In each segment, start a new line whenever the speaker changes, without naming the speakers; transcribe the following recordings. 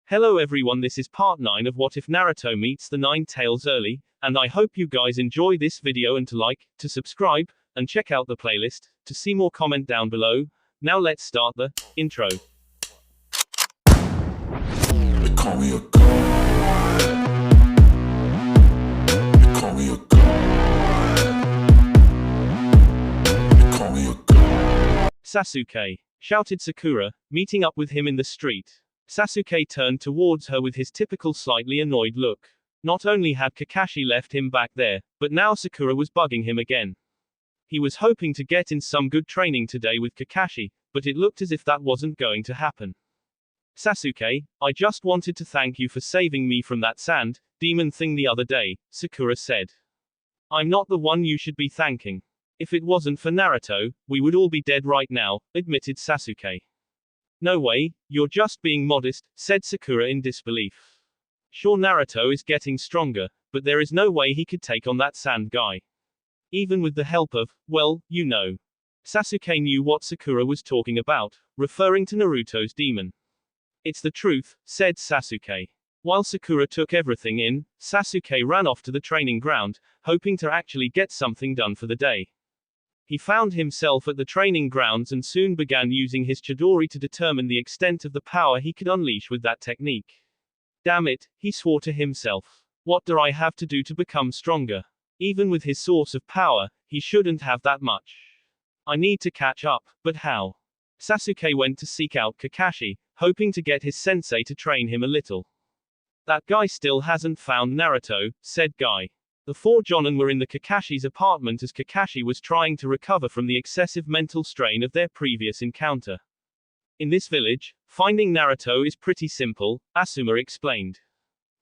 Hello everyone, this is part 9 of What If Naruto Meets the Nine Tails Early, and I hope you guys enjoy this video and to like, to subscribe, and check out the playlist, to see more comment down below. Now let's start the intro.
They call me a god. They call me a god. They call me a god.
Sasuke, shouted Sakura, meeting up with him in the street. Sasuke turned towards her with his typical slightly annoyed look. Not only had Kakashi left him back there, but now Sakura was bugging him again. He was hoping to get in some good training today with Kakashi, but it looked as if that wasn't going to happen. Sasuke, I just wanted to thank you for saving me from that sand demon thing the other day, Sakura said. I'm not the one you should be thanking. If it wasn't for Naruto, we would all be dead right now, admitted Sasuke. No way, you're just being modest, said Sakura in disbelief. Sure, Naruto is getting stronger, but there is no way he could take on that sand guy. Even with the help of, well, you know. Sasuke knew what Sakura was talking about, referring to Naruto's demon. It's the truth, said Sasuke. While Sakura took everything in, Sasuke ran off to the training ground, hoping to actually get something done for the day. He found himself at the training grounds and soon began using his Chidori to determine the extent of the power he could unleash with that technique. Damn it, he swore to himself. What do I have to do to become stronger? Even with his source of power, he shouldn't have that much. I need to catch up, but how? Sasuke went to seek out Kakashi, hoping to get his sensei to train him a little. That guy still hasn't found Naruto, said Guy. The four Jonin were in the Kakashi's apartment as Kakashi was trying to recover from the excessive mental strain of their previous encounter. In this village, finding Naruto is pretty simple, Asuma explained.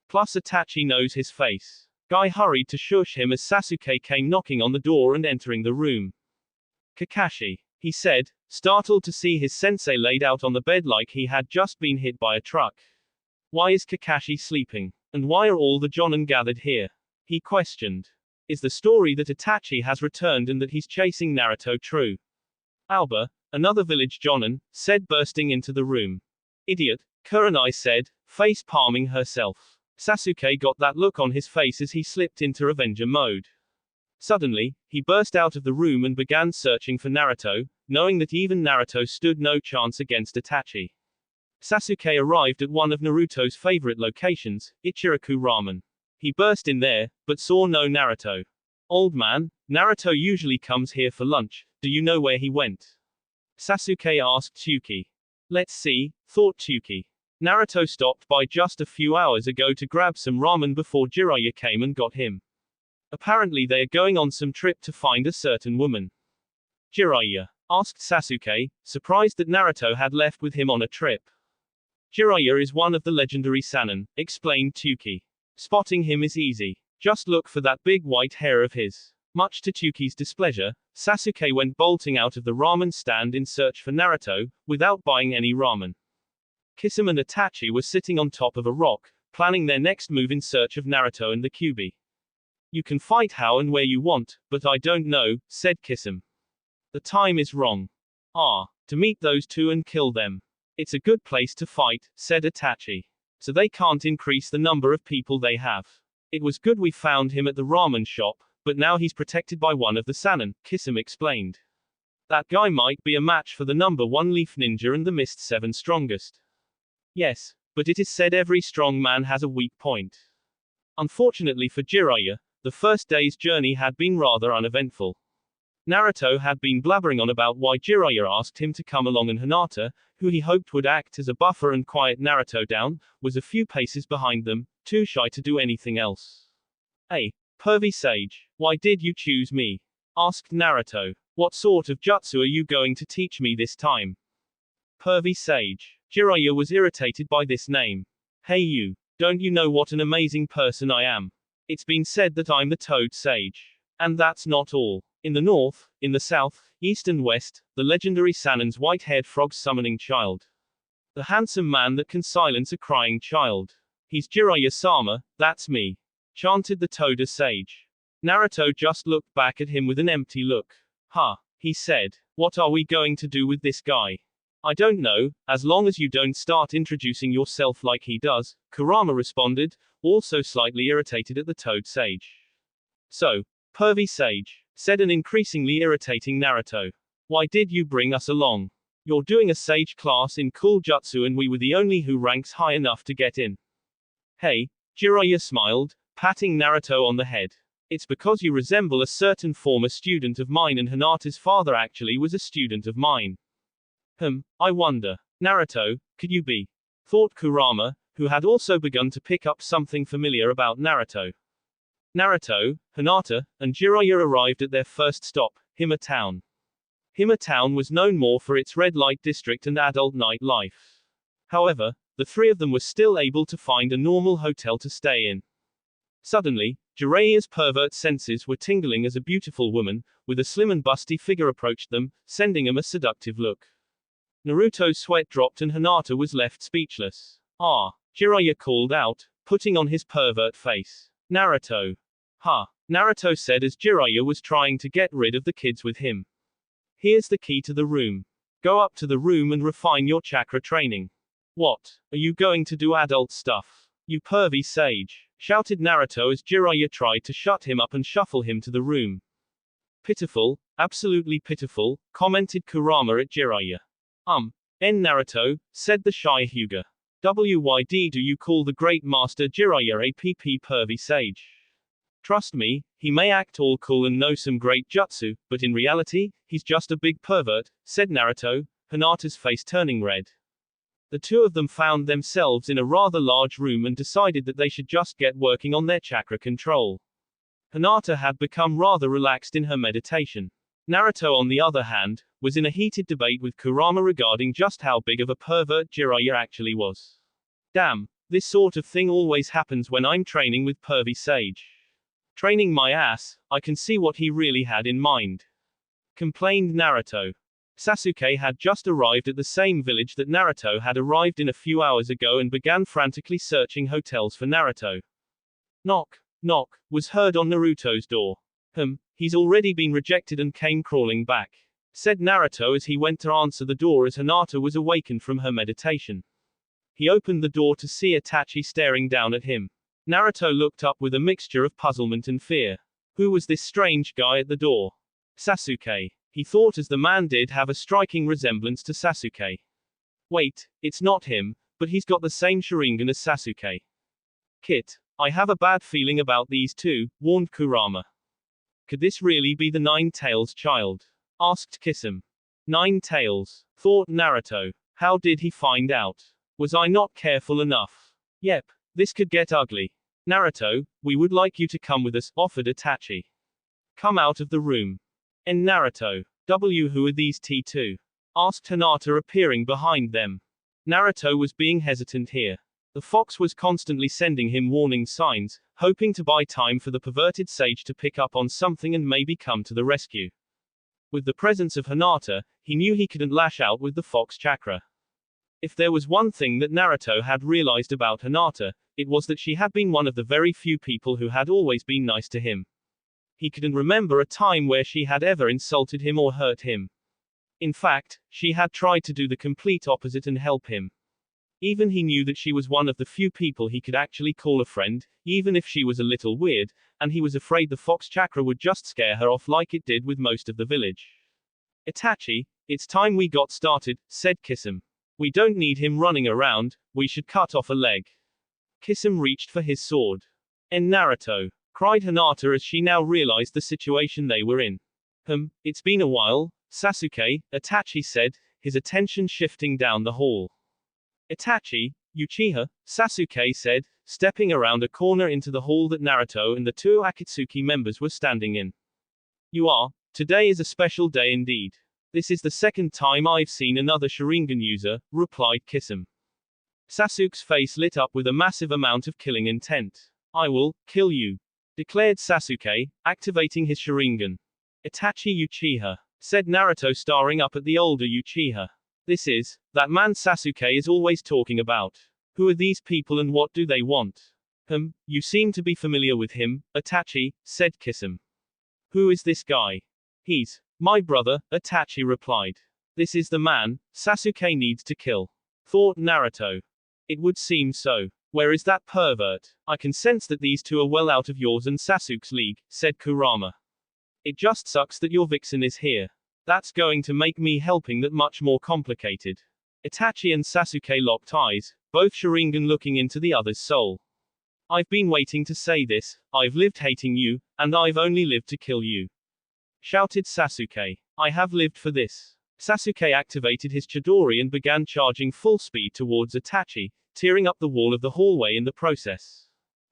Plus Itachi knows his face. Guy hurried to shush him as Sasuke came knocking on the door and entering the room. Kakashi, he said, startled to see his sensei laid out on the bed like he had just been hit by a truck. Why is Kakashi sleeping? And why are all the Jonin gathered here? He questioned. Is the story that Itachi has returned and that he's chasing Naruto true? Alba, another village Jonin, said bursting into the room. Idiot, Kurenai said, face palming herself. Sasuke got that look on his face as he slipped into Avenger mode. Suddenly, he burst out of the room and began searching for Naruto, knowing that even Naruto stood no chance against Itachi. Sasuke arrived at one of Naruto's favorite locations, Ichiraku Ramen. He burst in there, but saw no Naruto. Old man, Naruto usually comes here for lunch, do you know where he went? Sasuke asked Tsuki. Let's see, thought Tsuki. Naruto stopped by just a few hours ago to grab some ramen before Jiraiya came and got him. Apparently they are going on some trip to find a certain woman. Jiraiya? Asked Sasuke, surprised that Naruto had left with him on a trip. Jiraiya is one of the legendary Sannin, explained Tsuki. Spotting him is easy. Just look for that big white hair of his. Much to Tsuki's displeasure, Sasuke went bolting out of the ramen stand in search for Naruto, without buying any ramen. Kisame and Itachi were sitting on top of a rock, planning their next move in search of Naruto and the Kyuubi. You can fight how and where you want, but I don't know, said Kisame. The time is wrong. To meet those two and kill them. It's a good place to fight, said Itachi. So they can't increase the number of people they have. It was good we found him at the ramen shop, but now he's protected by one of the Sannin, Kisame explained. That guy might be a match for the number 1 Leaf Ninja and the Mist 7 strongest. Yes, but it is said every strong man has a weak point. Unfortunately for Jiraiya, the first day's journey had been rather uneventful. Naruto had been blabbering on about why Jiraiya asked him to come along, and Hinata, who he hoped would act as a buffer and quiet Naruto down, was a few paces behind them, too shy to do anything else. Hey, pervy sage, why did you choose me? Asked Naruto. What sort of jutsu are you going to teach me this time? Pervy sage. Jiraiya was irritated by this name. Hey you, don't you know what an amazing person I am? It's been said that I'm the Toad Sage. And that's not all. In the north, in the south, east and west, the legendary Sannin's white-haired frog summoning child. The handsome man that can silence a crying child. He's Jiraiya-sama, that's me. Chanted the Toda sage. Naruto just looked back at him with an empty look. He said. What are we going to do with this guy? I don't know, as long as you don't start introducing yourself like he does, Kurama responded, also slightly irritated at the toad sage. So, pervy sage, said an increasingly irritating Naruto. Why did you bring us along? You're doing a sage class in cool jutsu and we were the only who ranks high enough to get in. Hey, Jiraiya smiled, patting Naruto on the head. It's because you resemble a certain former student of mine and Hinata's father actually was a student of mine. I wonder. Naruto, could you be? Thought Kurama, who had also begun to pick up something familiar about Naruto. Naruto, Hinata, and Jiraiya arrived at their first stop, Hima Town. Hima Town was known more for its red light district and adult nightlife. However, the three of them were still able to find a normal hotel to stay in. Suddenly, Jiraiya's pervert senses were tingling as a beautiful woman, with a slim and busty figure approached them, sending him a seductive look. Naruto's sweat dropped and Hinata was left speechless. Ah, Jiraiya called out, putting on his pervert face. Naruto. Ha, Naruto said as Jiraiya was trying to get rid of the kids with him. Here's the key to the room. Go up to the room and refine your chakra training. What? Are you going to do adult stuff? You pervy sage, shouted Naruto as Jiraiya tried to shut him up and shuffle him to the room. Pitiful, absolutely pitiful, commented Kurama at Jiraiya. Naruto, said the shy Hyuga. Why do you call the great master Jiraiya a pervy sage? Trust me, he may act all cool and know some great jutsu, but in reality, he's just a big pervert, said Naruto, Hinata's face turning red. The two of them found themselves in a rather large room and decided that they should just get working on their chakra control. Hinata had become rather relaxed in her meditation. Naruto, on the other hand, was in a heated debate with Kurama regarding just how big of a pervert Jiraiya actually was. Damn, this sort of thing always happens when I'm training with pervy sage. Training my ass, I can see what he really had in mind. Complained Naruto. Sasuke had just arrived at the same village that Naruto had arrived in a few hours ago and began frantically searching hotels for Naruto. Knock, knock, was heard on Naruto's door. He's already been rejected and came crawling back, said Naruto as he went to answer the door as Hinata was awakened from her meditation. He opened the door to see Itachi staring down at him. Naruto looked up with a mixture of puzzlement and fear. Who was this strange guy at the door? Sasuke, he thought, as the man did have a striking resemblance to Sasuke. Wait, it's not him, but he's got the same Sharingan as Sasuke. Kit, I have a bad feeling about these two, warned Kurama. Could this really be the Nine-Tails child? Asked Kisame. Nine-Tails, thought Naruto. How did he find out? Was I not careful enough? Yep, this could get ugly. Naruto, we would like you to come with us, offered Itachi. Come out of the room. Naruto. Who are these T2? Asked Hinata, appearing behind them. Naruto was being hesitant here. The fox was constantly sending him warning signs, hoping to buy time for the perverted sage to pick up on something and maybe come to the rescue. With the presence of Hinata, he knew he couldn't lash out with the fox chakra. If there was one thing that Naruto had realized about Hinata, it was that she had been one of the very few people who had always been nice to him. He couldn't remember a time where she had ever insulted him or hurt him. In fact, she had tried to do the complete opposite and help him. Even he knew that she was one of the few people he could actually call a friend, even if she was a little weird, and he was afraid the fox chakra would just scare her off like it did with most of the village. Itachi, it's time we got started, said Kisame. We don't need him running around, we should cut off a leg. Kisame reached for his sword. Naruto, cried Hinata as she now realized the situation they were in. It's been a while, Sasuke, Itachi said, his attention shifting down the hall. Itachi, Uchiha, Sasuke said, stepping around a corner into the hall that Naruto and the two Akatsuki members were standing in. Today is a special day indeed. This is the second time I've seen another Sharingan user, replied Kisame. Sasuke's face lit up with a massive amount of killing intent. I will kill you, declared Sasuke, activating his Sharingan. Itachi Uchiha, said Naruto, staring up at the older Uchiha. This is, that man Sasuke is always talking about. Who are these people and what do they want? You seem to be familiar with him, Itachi, said Kisame. Who is this guy? He's my brother, Itachi replied. This is the man Sasuke needs to kill, thought Naruto. It would seem so. Where is that pervert? I can sense that these two are well out of yours and Sasuke's league, said Kurama. It just sucks that your vixen is here. That's going to make me helping that much more complicated. Itachi and Sasuke locked eyes, both Sharingan looking into the other's soul. I've been waiting to say this, I've lived hating you, and I've only lived to kill you, shouted Sasuke. I have lived for this. Sasuke activated his Chidori and began charging full speed towards Itachi, tearing up the wall of the hallway in the process.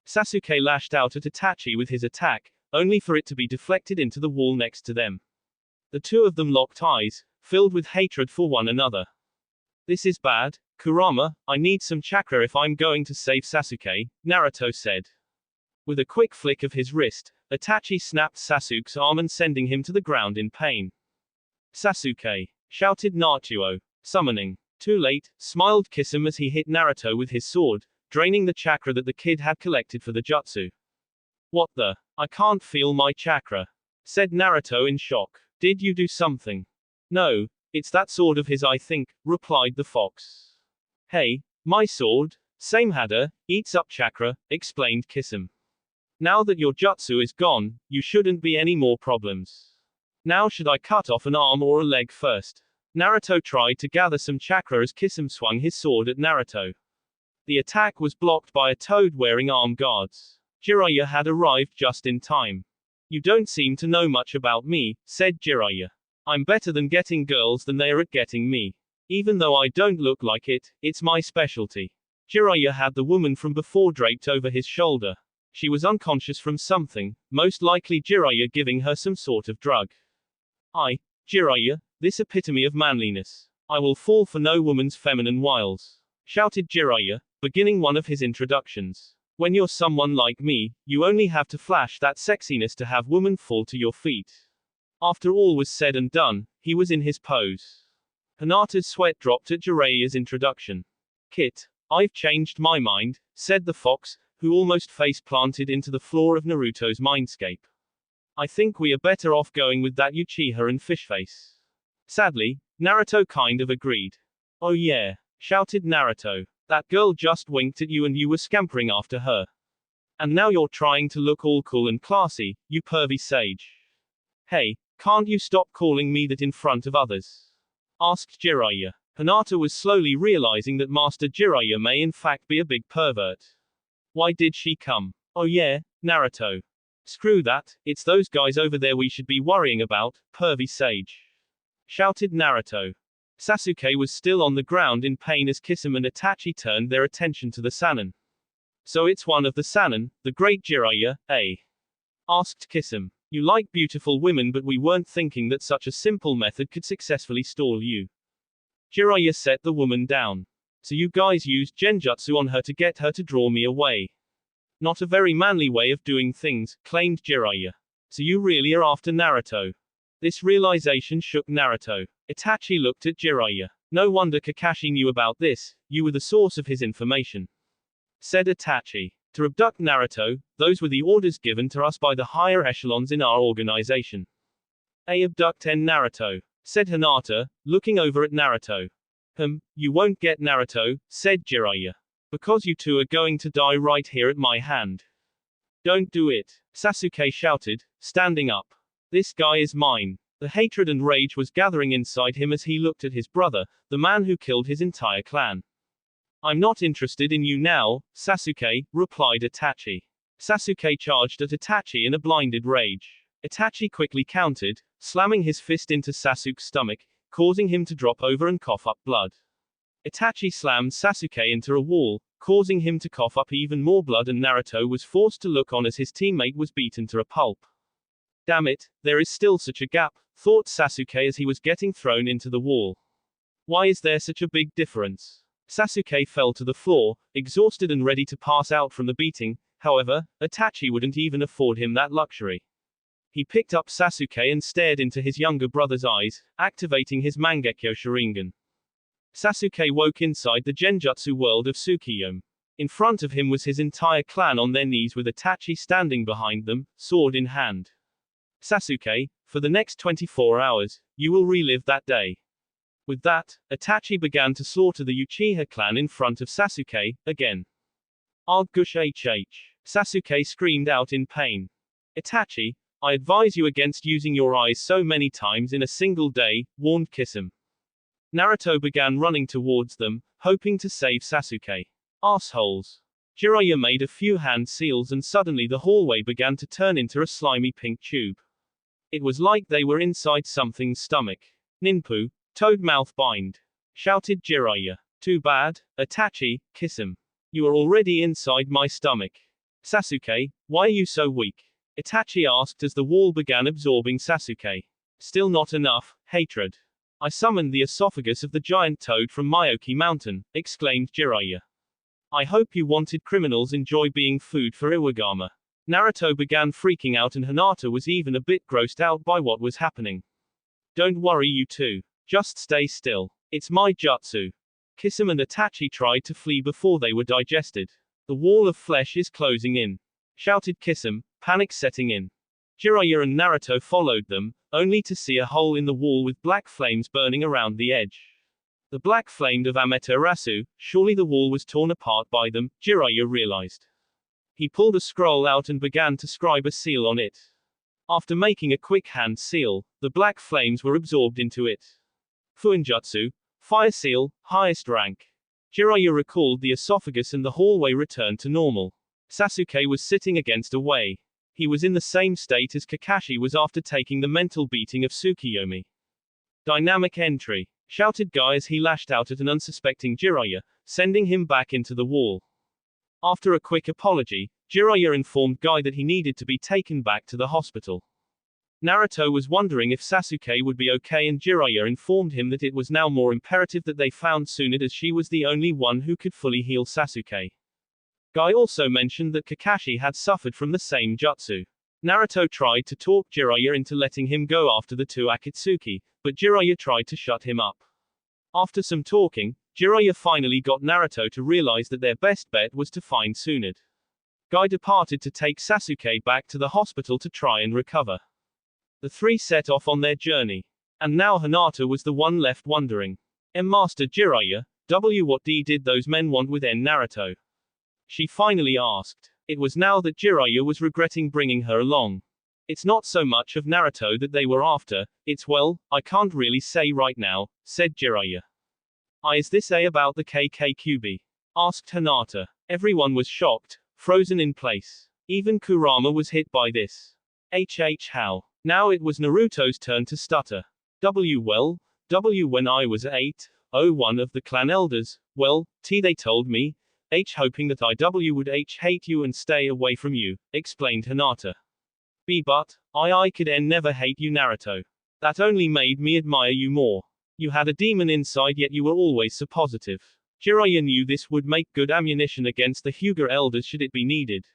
Sasuke lashed out at Itachi with his attack, only for it to be deflected into the wall next to them. The two of them locked eyes, filled with hatred for one another. This is bad, Kurama, I need some chakra if I'm going to save Sasuke, Naruto said. With a quick flick of his wrist, Itachi snapped Sasuke's arm and sending him to the ground in pain. Sasuke, shouted Naruto, summoning. Too late, smiled Kisame as he hit Naruto with his sword, draining the chakra that the kid had collected for the jutsu. What the? I can't feel my chakra, said Naruto in shock. Did you do something? No, it's that sword of his I think, replied the fox. Hey, my sword, same Hada, eats up chakra, explained Kisame. Now that your jutsu is gone, you shouldn't be any more problems. Now should I cut off an arm or a leg first? Naruto tried to gather some chakra as Kisame swung his sword at Naruto. The attack was blocked by a toad wearing arm guards. Jiraiya had arrived just in time. You don't seem to know much about me, said Jiraiya. I'm better than getting girls than they are at getting me. Even though I don't look like it, it's my specialty. Jiraiya had the woman from before draped over his shoulder. She was unconscious from something, most likely Jiraiya giving her some sort of drug. Jiraiya, this epitome of manliness. I will fall for no woman's feminine wiles, shouted Jiraiya, beginning one of his introductions. When you're someone like me, you only have to flash that sexiness to have women fall to your feet. After all was said and done, he was in his pose. Hinata's sweat dropped at Jiraiya's introduction. Kit, I've changed my mind, said the fox, who almost face-planted into the floor of Naruto's mindscape. I think we are better off going with that Uchiha and Fishface. Sadly, Naruto kind of agreed. Oh yeah, shouted Naruto. That girl just winked at you and you were scampering after her. And now you're trying to look all cool and classy, you pervy sage. Hey, can't you stop calling me that in front of others? Asked Jiraiya. Hinata was slowly realizing that Master Jiraiya may in fact be a big pervert. Why did she come? Oh yeah, Naruto. Screw that, it's those guys over there we should be worrying about, pervy sage. Shouted Naruto. Sasuke was still on the ground in pain as Kisame and Itachi turned their attention to the Sannin. So it's one of the Sannin, the great Jiraiya, eh? Asked Kisame. You like beautiful women but we weren't thinking that such a simple method could successfully stall you. Jiraiya set the woman down. So you guys used genjutsu on her to get her to draw me away. Not a very manly way of doing things, claimed Jiraiya. So you really are after Naruto. This realization shook Naruto. Itachi looked at Jiraiya. No wonder Kakashi knew about this, you were the source of his information. Said Itachi. To abduct Naruto, those were the orders given to us by the higher echelons in our organization. Abduct Naruto, said Hinata, looking over at Naruto. You won't get Naruto, said Jiraiya. Because you two are going to die right here at my hand. Don't do it, Sasuke shouted, standing up. This guy is mine. The hatred and rage was gathering inside him as he looked at his brother, the man who killed his entire clan. I'm not interested in you now, Sasuke, replied Itachi. Sasuke charged at Itachi in a blinded rage. Itachi quickly countered, slamming his fist into Sasuke's stomach, causing him to drop over and cough up blood. Itachi slammed Sasuke into a wall, causing him to cough up even more blood and Naruto was forced to look on as his teammate was beaten to a pulp. Damn it, there is still such a gap, thought Sasuke as he was getting thrown into the wall. Why is there such a big difference? Sasuke fell to the floor, exhausted and ready to pass out from the beating, however, Itachi wouldn't even afford him that luxury. He picked up Sasuke and stared into his younger brother's eyes, activating his Mangekyo Sharingan. Sasuke woke inside the genjutsu world of Tsukiyomi. In front of him was his entire clan on their knees with Itachi standing behind them, sword in hand. Sasuke, for the next 24 hours, you will relive that day. With that, Itachi began to slaughter the Uchiha clan in front of Sasuke, again. Argush HH. Sasuke screamed out in pain. Itachi, I advise you against using your eyes so many times in a single day, warned Kisame. Naruto began running towards them, hoping to save Sasuke. Assholes. Jiraiya made a few hand seals and suddenly the hallway began to turn into a slimy pink tube. It was like they were inside something's stomach. Ninpu, toad mouth bind. Shouted Jiraiya. Too bad, Itachi, Kisame. You are already inside my stomach. Sasuke, why are you so weak? Itachi asked as the wall began absorbing Sasuke. Still not enough, hatred. I summoned the esophagus of the giant toad from Myoki Mountain, exclaimed Jiraiya. I hope you wanted criminals enjoy being food for Iwagama. Naruto began freaking out and Hinata was even a bit grossed out by what was happening. Don't worry you two. Just stay still. It's my jutsu. Kisame and Itachi tried to flee before they were digested. The wall of flesh is closing in. Shouted Kisame, panic setting in. Jiraiya and Naruto followed them, only to see a hole in the wall with black flames burning around the edge. The black flame of Amaterasu, surely the wall was torn apart by them, Jiraiya realized. He pulled a scroll out and began to scribe a seal on it. After making a quick hand seal, the black flames were absorbed into it. Fuinjutsu, fire seal, highest rank. Jiraiya recalled the esophagus and the hallway returned to normal. Sasuke was sitting against a way. He was in the same state as Kakashi was after taking the mental beating of Tsukiyomi. Dynamic entry. Shouted Guy as he lashed out at an unsuspecting Jiraiya, sending him back into the wall. After a quick apology, Jiraiya informed Guy that he needed to be taken back to the hospital. Naruto was wondering if Sasuke would be okay and Jiraiya informed him that it was now more imperative that they found Tsunade as she was the only one who could fully heal Sasuke. Guy also mentioned that Kakashi had suffered from the same jutsu. Naruto tried to talk Jiraiya into letting him go after the two Akatsuki, but Jiraiya tried to shut him up. After some talking, Jiraiya finally got Naruto to realize that their best bet was to find Tsunade. Guy departed to take Sasuke back to the hospital to try and recover. The three set off on their journey. And now Hinata was the one left wondering. Master Jiraiya, what did those men want with Naruto? She finally asked. It was now that Jiraiya was regretting bringing her along. It's not so much of Naruto that they were after, it's well, I can't really say right now, said Jiraiya. Is this about the KKQB? Asked Hinata. Everyone was shocked, frozen in place. Even Kurama was hit by this. How? Now it was Naruto's turn to stutter. When I was 8, one of the clan elders, they told me, hoping that I would hate you and stay away from you, explained Hinata. But, I could never hate you Naruto. That only made me admire you more. You had a demon inside yet you were always so positive. Jiraiya knew this would make good ammunition against the Hyuga elders should it be needed.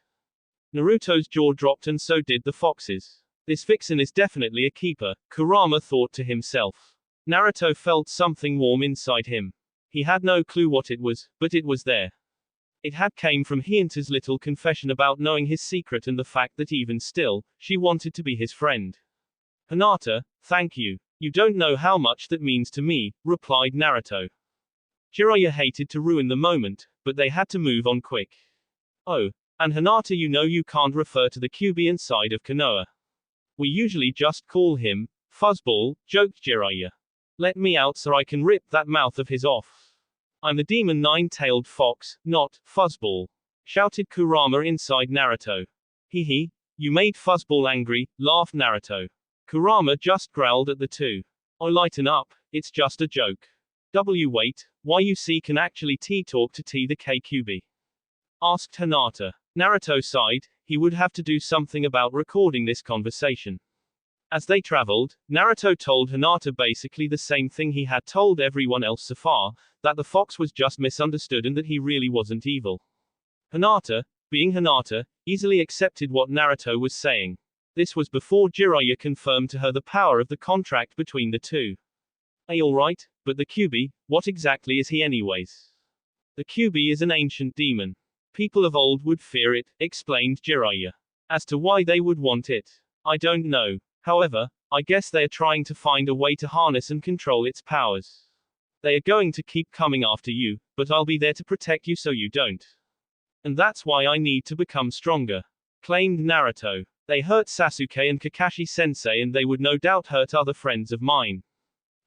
Naruto's jaw dropped and so did the fox's. This vixen is definitely a keeper, Kurama thought to himself. Naruto felt something warm inside him. He had no clue what it was, but it was there. It had came from Hinata's little confession about knowing his secret and the fact that even still, she wanted to be his friend. Hinata, thank you. You don't know how much that means to me, replied Naruto. Jiraiya hated to ruin the moment, but they had to move on quick. Oh, and Hinata you can't refer to the QB inside of Konoha. We usually just call him, Fuzzball, joked Jiraiya. Let me out so I can rip that mouth of his off. I'm the demon nine-tailed fox, not Fuzzball. Shouted Kurama inside Naruto. Hee, you made Fuzzball angry, laughed Naruto. Kurama just growled at the two. Oh lighten up, it's just a joke. Wait, why you see can actually talk to the KQB? Asked Hinata. Naruto sighed, he would have to do something about recording this conversation. As they traveled, Naruto told Hinata basically the same thing he had told everyone else so far, that the fox was just misunderstood and that he really wasn't evil. Hinata, being Hinata, easily accepted what Naruto was saying. This was before Jiraiya confirmed to her the power of the contract between the two. Alright, but the QB, what exactly is he anyways? The QB is an ancient demon. People of old would fear it, explained Jiraiya. As to why they would want it, I don't know. However, I guess they are trying to find a way to harness and control its powers. They are going to keep coming after you, but I'll be there to protect you so you don't. And that's why I need to become stronger, claimed Naruto. They hurt Sasuke and Kakashi-sensei and they would no doubt hurt other friends of mine.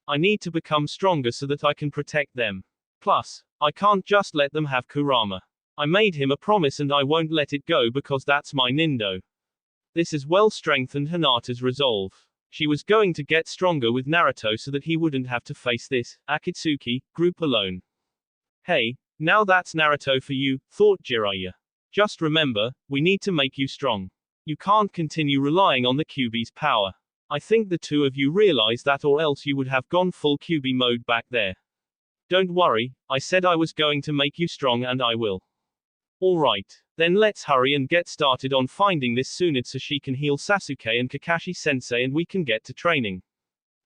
I need to become stronger so that I can protect them. Plus, I can't just let them have Kurama. I made him a promise and I won't let it go because that's my Nindo. This has well strengthened Hinata's resolve. She was going to get stronger with Naruto so that he wouldn't have to face this Akatsuki group alone. Hey, now that's Naruto for you, thought Jiraiya. Just remember, we need to make you strong. You can't continue relying on the Kyuubi's power. I think the two of you realize that or else you would have gone full Kyuubi mode back there. Don't worry, I said I was going to make you strong and I will. Alright, then let's hurry and get started on finding this Tsunade so she can heal Sasuke and Kakashi-sensei and we can get to training.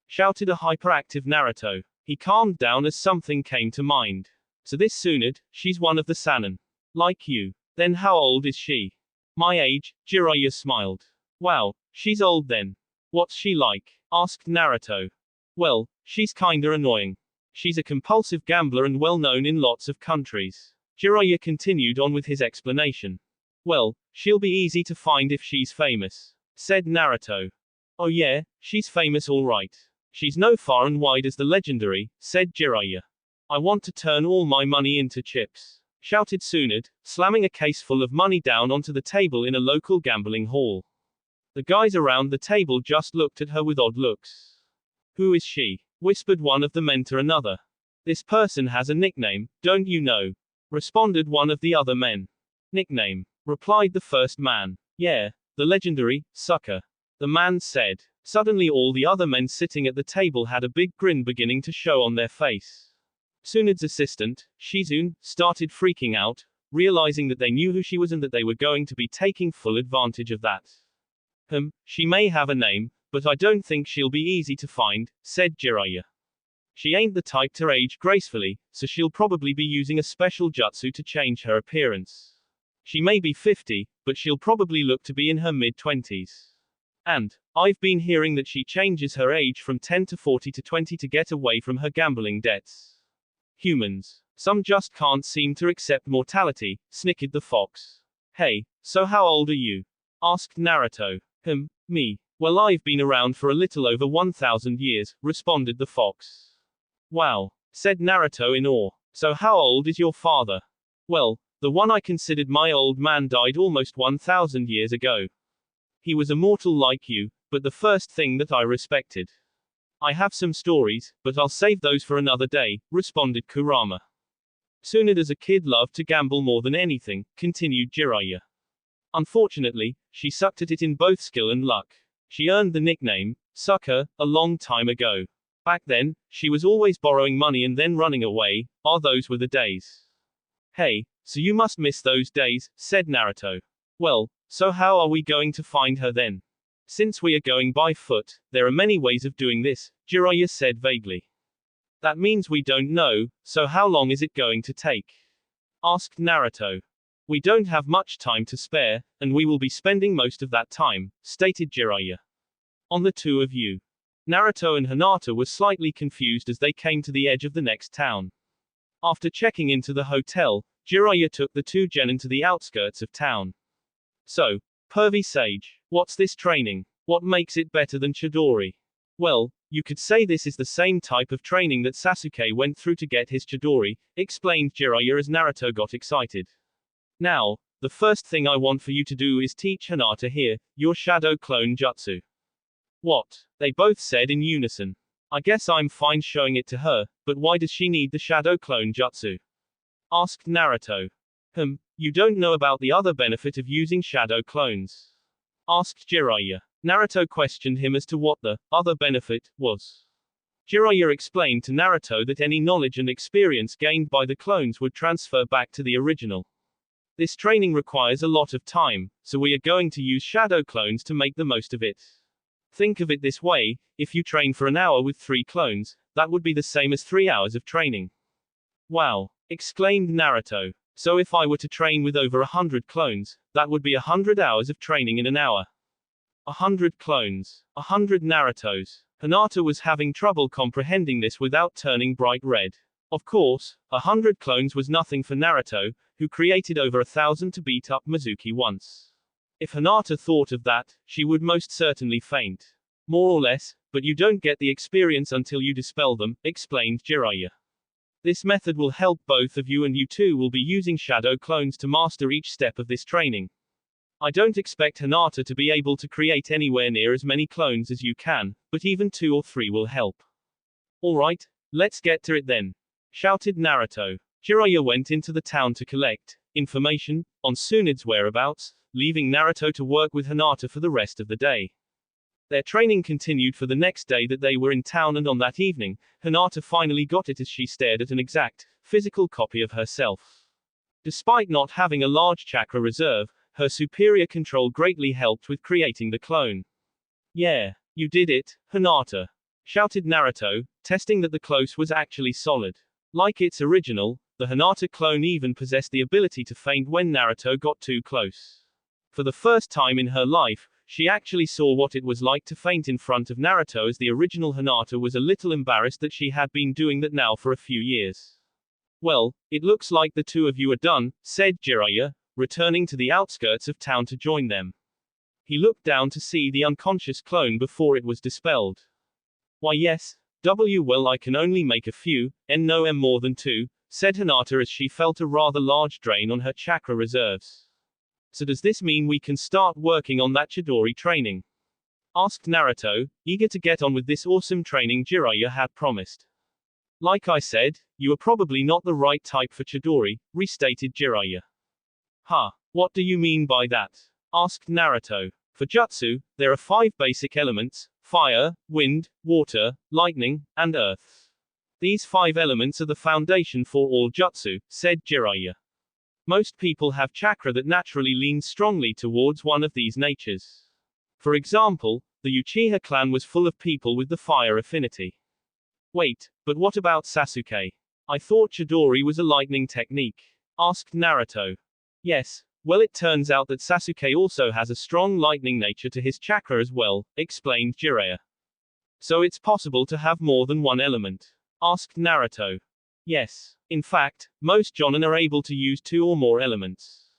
Shouted a hyperactive Naruto. He calmed down as something came to mind. So this Tsunade, she's one of the Sannin. Like you. Then how old is she? My age, Jiraiya smiled. Wow, she's old then. What's she like? Asked Naruto. Well, she's kinda annoying. She's a compulsive gambler and well known in lots of countries. Jiraiya continued on with his explanation. Well, she'll be easy to find if she's famous, said Naruto. Oh yeah, she's famous alright. She's no far and wide as the legendary, said Jiraiya. I want to turn all my money into chips, shouted Tsunade, slamming a case full of money down onto the table in a local gambling hall. The guys around the table just looked at her with odd looks. Who is she? Whispered one of the men to another. This person has a nickname, don't you know? Responded one of the other men. Nickname, replied the first man. Yeah, the legendary, Sucker. The man said. Suddenly all the other men sitting at the table had a big grin beginning to show on their face. Tsunade's assistant, Shizune, started freaking out, realizing that they knew who she was and that they were going to be taking full advantage of that. She may have a name, but I don't think she'll be easy to find, said Jiraiya. She ain't the type to age gracefully, so she'll probably be using a special jutsu to change her appearance. She may be 50, but she'll probably look to be in her mid-20s. And, I've been hearing that she changes her age from 10 to 40 to 20 to get away from her gambling debts. Humans. Some just can't seem to accept mortality, snickered the fox. Hey, so how old are you? Asked Naruto. Me. Well, I've been around for a little over 1,000 years, responded the fox. Wow, said Naruto in awe. So how old is your father? Well, the one I considered my old man died almost 1,000 years ago. He was immortal like you, but the first thing that I respected. I have some stories, but I'll save those for another day, responded Kurama. Tsunade as a kid loved to gamble more than anything, continued Jiraiya. Unfortunately, she sucked at it in both skill and luck. She earned the nickname, Sucker, a long time ago. Back then, she was always borrowing money and then running away. Those were the days. Hey, so you must miss those days, said Naruto. Well, so how are we going to find her then? Since we are going by foot, there are many ways of doing this, Jiraiya said vaguely. That means we don't know, so how long is it going to take? Asked Naruto. We don't have much time to spare, and we will be spending most of that time, stated Jiraiya. On the two of you. Naruto and Hinata were slightly confused as they came to the edge of the next town. After checking into the hotel, Jiraiya took the two genin to the outskirts of town. So, Pervy Sage, what's this training? What makes it better than Chidori? Well, you could say this is the same type of training that Sasuke went through to get his Chidori, explained Jiraiya as Naruto got excited. Now, the first thing I want for you to do is teach Hinata here, your shadow clone jutsu. What? They both said in unison. I guess I'm fine showing it to her, but why does she need the shadow clone jutsu? Asked Naruto. You don't know about the other benefit of using shadow clones? Asked Jiraiya. Naruto questioned him as to what the other benefit was. Jiraiya explained to Naruto that any knowledge and experience gained by the clones would transfer back to the original. This training requires a lot of time, so we are going to use shadow clones to make the most of it. Think of it this way, if you train for an hour with 3 clones, that would be the same as 3 hours of training. Wow! Exclaimed Naruto. So if I were to train with over 100 clones, that would be 100 hours of training in an hour. 100 clones. 100 Narutos. Hinata was having trouble comprehending this without turning bright red. Of course, 100 clones was nothing for Naruto, who created over 1,000 to beat up Mizuki once. If Hinata thought of that, she would most certainly faint. More or less, but you don't get the experience until you dispel them, explained Jiraiya. This method will help both of you, and you two will be using shadow clones to master each step of this training. I don't expect Hinata to be able to create anywhere near as many clones as you can, but even 2 or 3 will help. Alright, let's get to it then, shouted Naruto. Jiraiya went into the town to collect information on Tsunade's whereabouts, leaving Naruto to work with Hinata for the rest of the day. Their training continued for the next day that they were in town, and on that evening, Hinata finally got it as she stared at an exact, physical copy of herself. Despite not having a large chakra reserve, her superior control greatly helped with creating the clone. Yeah, you did it, Hinata, shouted Naruto, testing that the clone was actually solid. Like its original, the Hinata clone even possessed the ability to faint when Naruto got too close. For the first time in her life, she actually saw what it was like to faint in front of Naruto, as the original Hinata was a little embarrassed that she had been doing that now for a few years. Well, it looks like the two of you are done, said Jiraiya, returning to the outskirts of town to join them. He looked down to see the unconscious clone before it was dispelled. Why yes, well I can only make a few, and no more than 2, said Hinata as she felt a rather large drain on her chakra reserves. So does this mean we can start working on that Chidori training? Asked Naruto, eager to get on with this awesome training Jiraiya had promised. Like I said, you are probably not the right type for Chidori, restated Jiraiya. Huh, what do you mean by that? Asked Naruto. For jutsu, there are 5 basic elements: fire, wind, water, lightning, and earth. These 5 elements are the foundation for all jutsu, said Jiraiya. Most people have chakra that naturally leans strongly towards one of these natures. For example, the Uchiha clan was full of people with the fire affinity. Wait, but what about Sasuke? I thought Chidori was a lightning technique, asked Naruto. Yes, well it turns out that Sasuke also has a strong lightning nature to his chakra as well, explained Jiraiya. So it's possible to have more than one element? Asked Naruto. Yes. In fact, most jonin are able to use 2 or more elements.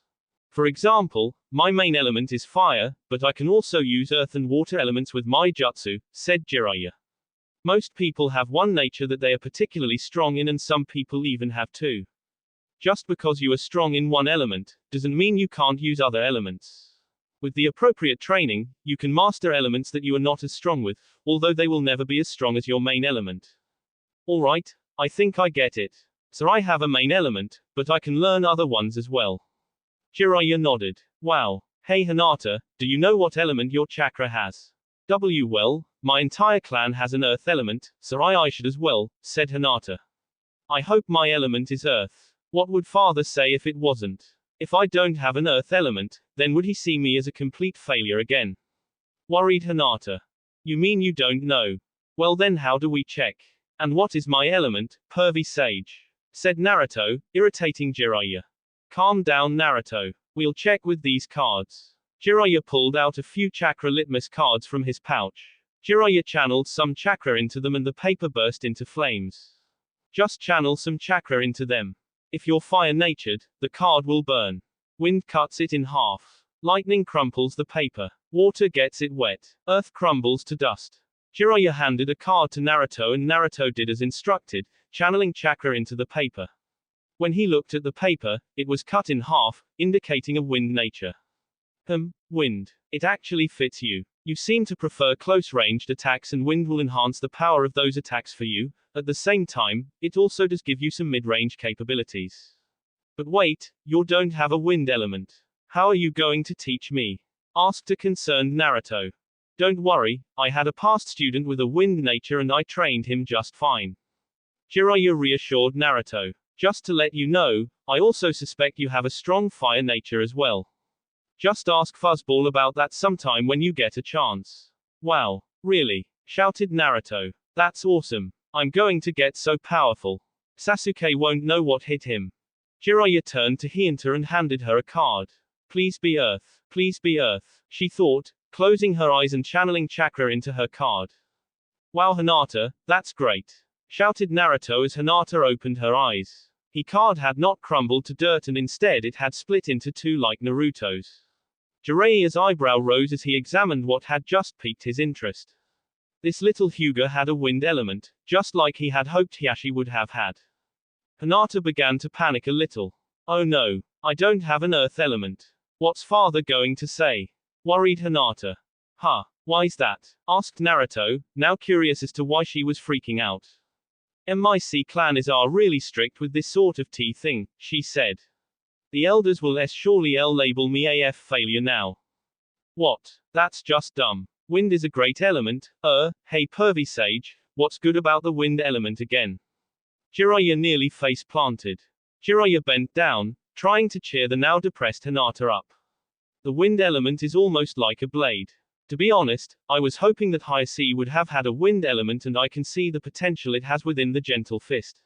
For example, my main element is fire, but I can also use earth and water elements with my jutsu, said Jiraiya. Most people have one nature that they are particularly strong in, and some people even have 2. Just because you are strong in one element, doesn't mean you can't use other elements. With the appropriate training, you can master elements that you are not as strong with, although they will never be as strong as your main element. Alright, I think I get it. So I have a main element, but I can learn other ones as well. Jiraiya nodded. Wow. Hey Hinata, do you know what element your chakra has? Well, my entire clan has an earth element, so I should as well, said Hinata. I hope my element is earth. What would father say if it wasn't? If I don't have an earth element, then would he see me as a complete failure again? Worried Hinata. You mean you don't know? Well then how do we check? And what is my element, pervy sage? Said Naruto, irritating Jiraiya. Calm down Naruto. We'll check with these cards. Jiraiya pulled out a few chakra litmus cards from his pouch. Jiraiya channeled some chakra into them and the paper burst into flames. Just channel some chakra into them. If you're fire-natured, the card will burn. Wind cuts it in half. Lightning crumples the paper. Water gets it wet. Earth crumbles to dust. Jiraiya handed a card to Naruto and Naruto did as instructed, channeling chakra into the paper. When he looked at the paper, it was cut in half, indicating a wind nature. Wind. It actually fits you. You seem to prefer close-ranged attacks, and wind will enhance the power of those attacks for you. At the same time, it also does give you some mid-range capabilities. But wait, you don't have a wind element. How are you going to teach me? Asked a concerned Naruto. Don't worry, I had a past student with a wind nature and I trained him just fine. Jiraiya reassured Naruto. Just to let you know, I also suspect you have a strong fire nature as well. Just ask Fuzzball about that sometime when you get a chance. Wow, really? Shouted Naruto. That's awesome. I'm going to get so powerful. Sasuke won't know what hit him. Jiraiya turned to Hinata and handed her a card. Please be Earth. Please be Earth, she thought, closing her eyes and channeling chakra into her card. Wow Hinata, that's great! Shouted Naruto as Hinata opened her eyes. Her card had not crumbled to dirt and instead it had split into two like Naruto's. Jiraiya's eyebrow rose as he examined what had just piqued his interest. This little Hyuga had a wind element, just like he had hoped Hiashi would have had. Hinata began to panic a little. Oh no, I don't have an earth element. What's father going to say? Worried Hinata. Huh, why's that? Asked Naruto, now curious as to why she was freaking out. MIC clan is really strict with this sort of tea thing, she said. The elders will surely label me AF failure now. What? That's just dumb. Wind is a great element. Hey pervy sage, what's good about the wind element again? Jiraiya nearly face planted. Jiraiya bent down, trying to cheer the now depressed Hinata up. The wind element is almost like a blade. To be honest, I was hoping that Hiashi would have had a wind element and I can see the potential it has within the gentle fist.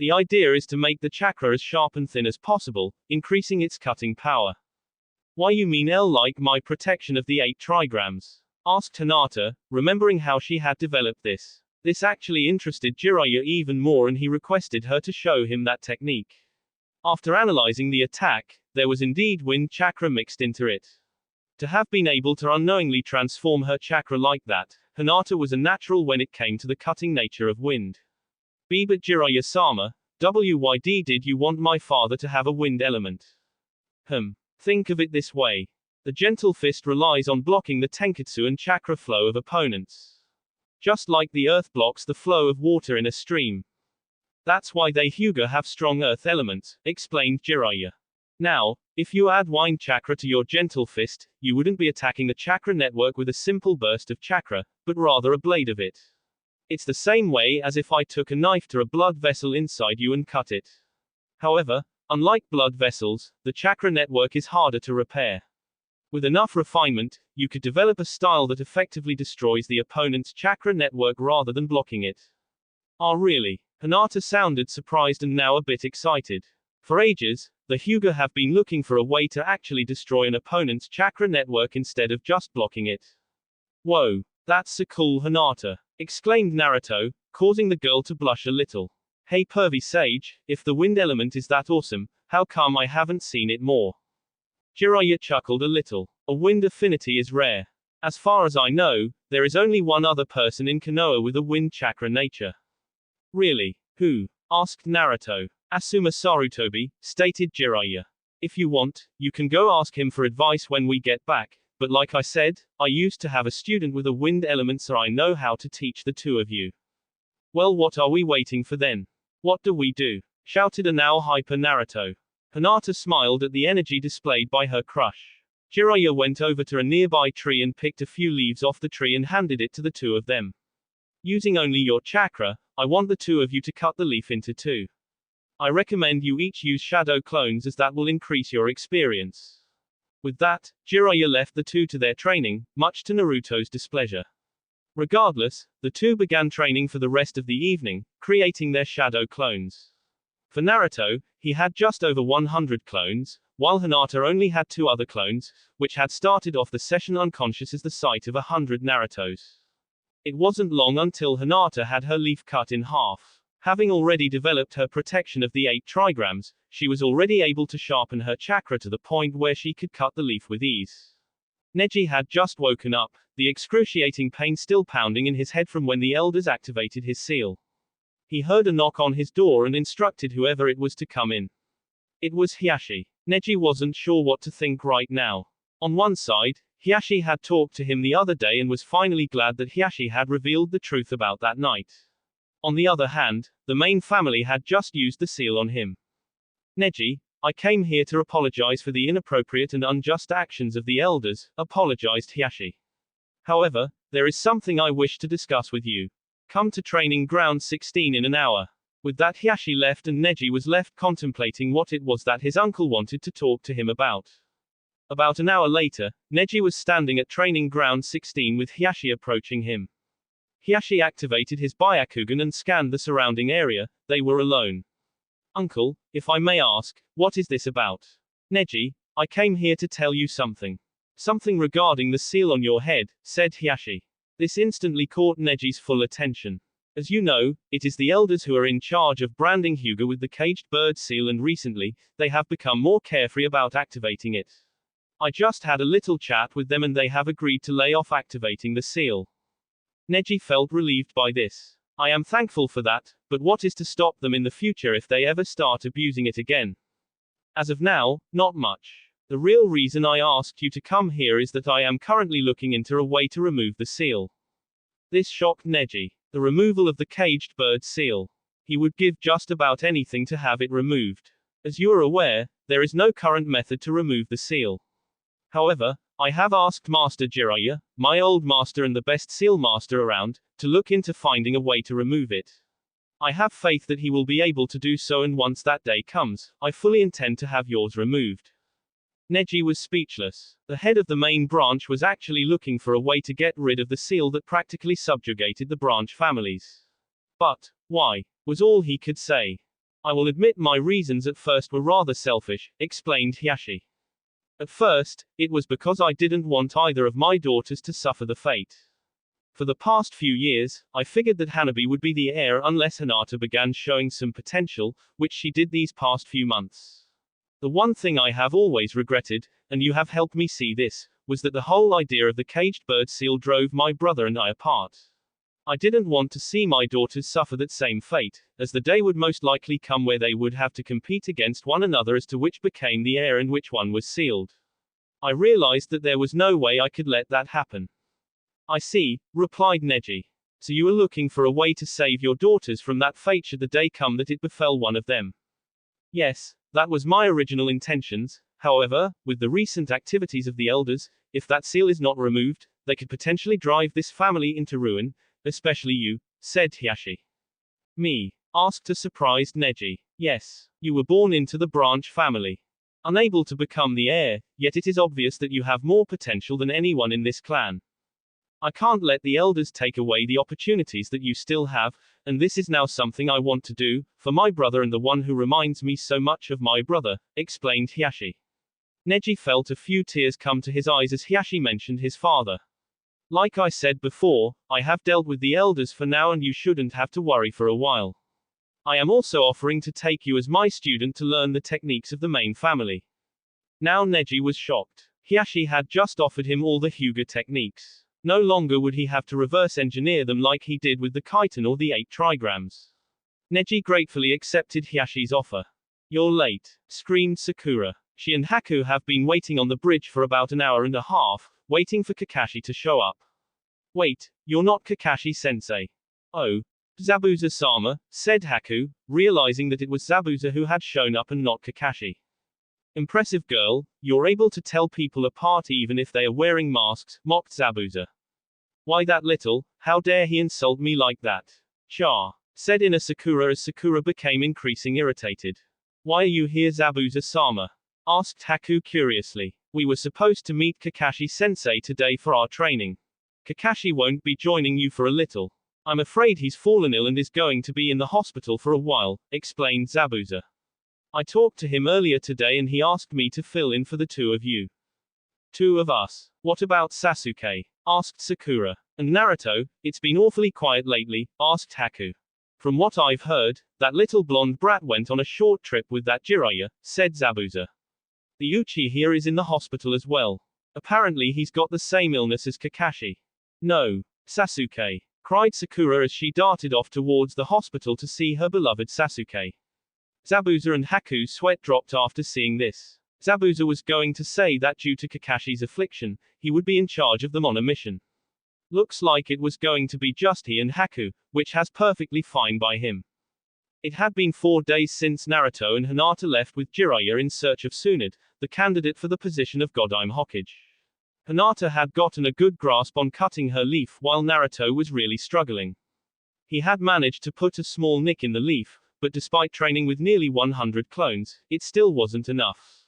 The idea is to make the chakra as sharp and thin as possible, increasing its cutting power. Why you mean like my protection of the 8 trigrams? Asked Hinata, remembering how she had developed this. This actually interested Jiraiya even more and he requested her to show him that technique. After analyzing the attack, there was indeed wind chakra mixed into it. To have been able to unknowingly transform her chakra like that, Hinata was a natural when it came to the cutting nature of wind. But Jiraiya-sama, why did you want my father to have a wind element? Think of it this way. The gentle fist relies on blocking the tenketsu and chakra flow of opponents. Just like the earth blocks the flow of water in a stream. That's why they Hyuga have strong earth elements, explained Jiraiya. Now, if you add wind chakra to your gentle fist, you wouldn't be attacking the chakra network with a simple burst of chakra, but rather a blade of it. It's the same way as if I took a knife to a blood vessel inside you and cut it. However, unlike blood vessels, the chakra network is harder to repair. With enough refinement, you could develop a style that effectively destroys the opponent's chakra network rather than blocking it. Really? Hinata sounded surprised and now a bit excited. For ages, the Hyuga have been looking for a way to actually destroy an opponent's chakra network instead of just blocking it. Whoa, that's so cool Hinata! Exclaimed Naruto, causing the girl to blush a little. Hey pervy sage, if the wind element is that awesome, how come I haven't seen it more? Jiraiya chuckled a little. A wind affinity is rare. As far as I know, there is only one other person in Konoha with a wind chakra nature. Really? Who? Asked Naruto. Asuma Sarutobi, stated Jiraiya. If you want, you can go ask him for advice when we get back, but like I said, I used to have a student with a wind element so I know how to teach the two of you. Well, what are we waiting for then? What do we do? Shouted a now hyper Naruto. Hinata smiled at the energy displayed by her crush. Jiraiya went over to a nearby tree and picked a few leaves off the tree and handed it to the two of them. Using only your chakra, I want the two of you to cut the leaf into 2. I recommend you each use shadow clones as that will increase your experience. With that, Jiraiya left the two to their training, much to Naruto's displeasure. Regardless, the two began training for the rest of the evening, creating their shadow clones. For Naruto, he had just over 100 clones, while Hinata only had 2 other clones, which had started off the session unconscious as the sight of 100 Narutos. It wasn't long until Hinata had her leaf cut in half. Having already developed her protection of the 8 trigrams, she was already able to sharpen her chakra to the point where she could cut the leaf with ease. Neji had just woken up, the excruciating pain still pounding in his head from when the elders activated his seal. He heard a knock on his door and instructed whoever it was to come in. It was Hiashi. Neji wasn't sure what to think right now. On one side, Hiashi had talked to him the other day and was finally glad that Hiashi had revealed the truth about that night. On the other hand, the main family had just used the seal on him. Neji, I came here to apologize for the inappropriate and unjust actions of the elders, apologized Hiashi. However, there is something I wish to discuss with you. Come to training ground 16 in an hour. With that Hiashi left and Neji was left contemplating what it was that his uncle wanted to talk to him about. About an hour later, Neji was standing at training ground 16 with Hiashi approaching him. Hiashi activated his Byakugan and scanned the surrounding area. They were alone. Uncle, if I may ask, what is this about? Neji, I came here to tell you something. Something regarding the seal on your head, said Hiashi. This instantly caught Neji's full attention. As you know, it is the elders who are in charge of branding Hyuga with the caged bird seal, and recently, they have become more carefree about activating it. I just had a little chat with them and they have agreed to lay off activating the seal. Neji felt relieved by this. I am thankful for that, but what is to stop them in the future if they ever start abusing it again? As of now, not much. The real reason I asked you to come here is that I am currently looking into a way to remove the seal. This shocked Neji. The removal of the caged bird seal. He would give just about anything to have it removed. As you are aware, there is no current method to remove the seal. However, I have asked Master Jiraiya, my old master and the best seal master around, to look into finding a way to remove it. I have faith that he will be able to do so, and once that day comes, I fully intend to have yours removed. Neji was speechless. The head of the main branch was actually looking for a way to get rid of the seal that practically subjugated the branch families. But, why? Was all he could say. I will admit my reasons at first were rather selfish, explained Hiashi. At first, it was because I didn't want either of my daughters to suffer the fate. For the past few years, I figured that Hanabi would be the heir unless Hinata began showing some potential, which she did these past few months. The one thing I have always regretted, and you have helped me see this, was that the whole idea of the caged bird seal drove my brother and I apart. I didn't want to see my daughters suffer that same fate, as the day would most likely come where they would have to compete against one another as to which became the heir and which one was sealed. I realized that there was no way I could let that happen. I see, replied Neji. So you are looking for a way to save your daughters from that fate should the day come that it befell one of them. Yes, that was my original intentions. However, with the recent activities of the elders, if that seal is not removed, they could potentially drive this family into ruin, especially you, said Hiashi. Me? Asked a surprised Neji. Yes, you were born into the branch family. Unable to become the heir, yet it is obvious that you have more potential than anyone in this clan. I can't let the elders take away the opportunities that you still have, and this is now something I want to do, for my brother and the one who reminds me so much of my brother, explained Hiashi. Neji felt a few tears come to his eyes as Hiashi mentioned his father. Like I said before, I have dealt with the elders for now and you shouldn't have to worry for a while. I am also offering to take you as my student to learn the techniques of the main family. Now Neji was shocked. Hiashi had just offered him all the Hyuga techniques. No longer would he have to reverse engineer them like he did with the chitin or the 8 trigrams. Neji gratefully accepted Hiashi's offer. You're late, screamed Sakura. She and Haku have been waiting on the bridge for about an hour and a half, waiting for Kakashi to show up. Wait, you're not Kakashi-sensei. Oh. Zabuza-sama, said Haku, realizing that it was Zabuza who had shown up and not Kakashi. Impressive girl, you're able to tell people apart even if they are wearing masks, mocked Zabuza. Why that little, how dare he insult me like that? Cha, said Ina Sakura as Sakura became increasingly irritated. Why are you here, Zabuza-sama? Asked Haku curiously. We were supposed to meet Kakashi-sensei today for our training. Kakashi won't be joining you for a little. I'm afraid he's fallen ill and is going to be in the hospital for a while, explained Zabuza. I talked to him earlier today and he asked me to fill in for the two of you. Two of us. What about Sasuke? Asked Sakura. And Naruto? It's been awfully quiet lately, asked Haku. From what I've heard, that little blonde brat went on a short trip with that Jiraiya, said Zabuza. The Uchi here is in the hospital as well. Apparently he's got the same illness as Kakashi. No. Sasuke, cried Sakura as she darted off towards the hospital to see her beloved Sasuke. Zabuza and Haku's sweat dropped after seeing this. Zabuza was going to say that due to Kakashi's affliction, he would be in charge of them on a mission. Looks like it was going to be just he and Haku, which has perfectly fine by him. It had been 4 days since Naruto and Hinata left with Jiraiya in search of Tsunade, the candidate for the position of Godime Hokage. Hinata had gotten a good grasp on cutting her leaf while Naruto was really struggling. He had managed to put a small nick in the leaf, but despite training with nearly 100 clones, it still wasn't enough.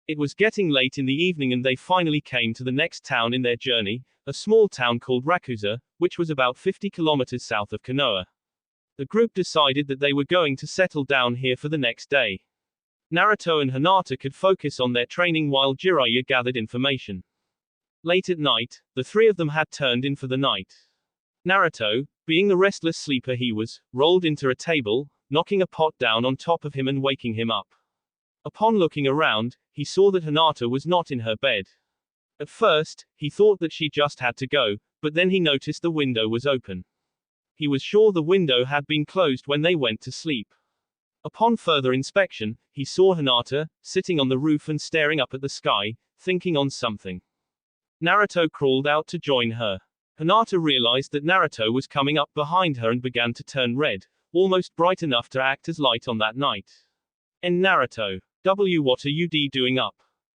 It was getting late in the evening and they finally came to the next town in their journey, a small town called Rakuza, which was about 50 kilometers south of Konoha. The group decided that they were going to settle down here for the next day. Naruto and Hinata could focus on their training while Jiraiya gathered information. Late at night, the three of them had turned in for the night. Naruto, being the restless sleeper he was, rolled into a table, knocking a pot down on top of him and waking him up. Upon looking around, he saw that Hinata was not in her bed. At first, he thought that she just had to go, but then he noticed the window was open. He was sure the window had been closed when they went to sleep. Upon further inspection, he saw Hinata, sitting on the roof and staring up at the sky, thinking on something. Naruto crawled out to join her. Hinata realized that Naruto was coming up behind her and began to turn red, almost bright enough to act as light on that night. Naruto. What are you doing up?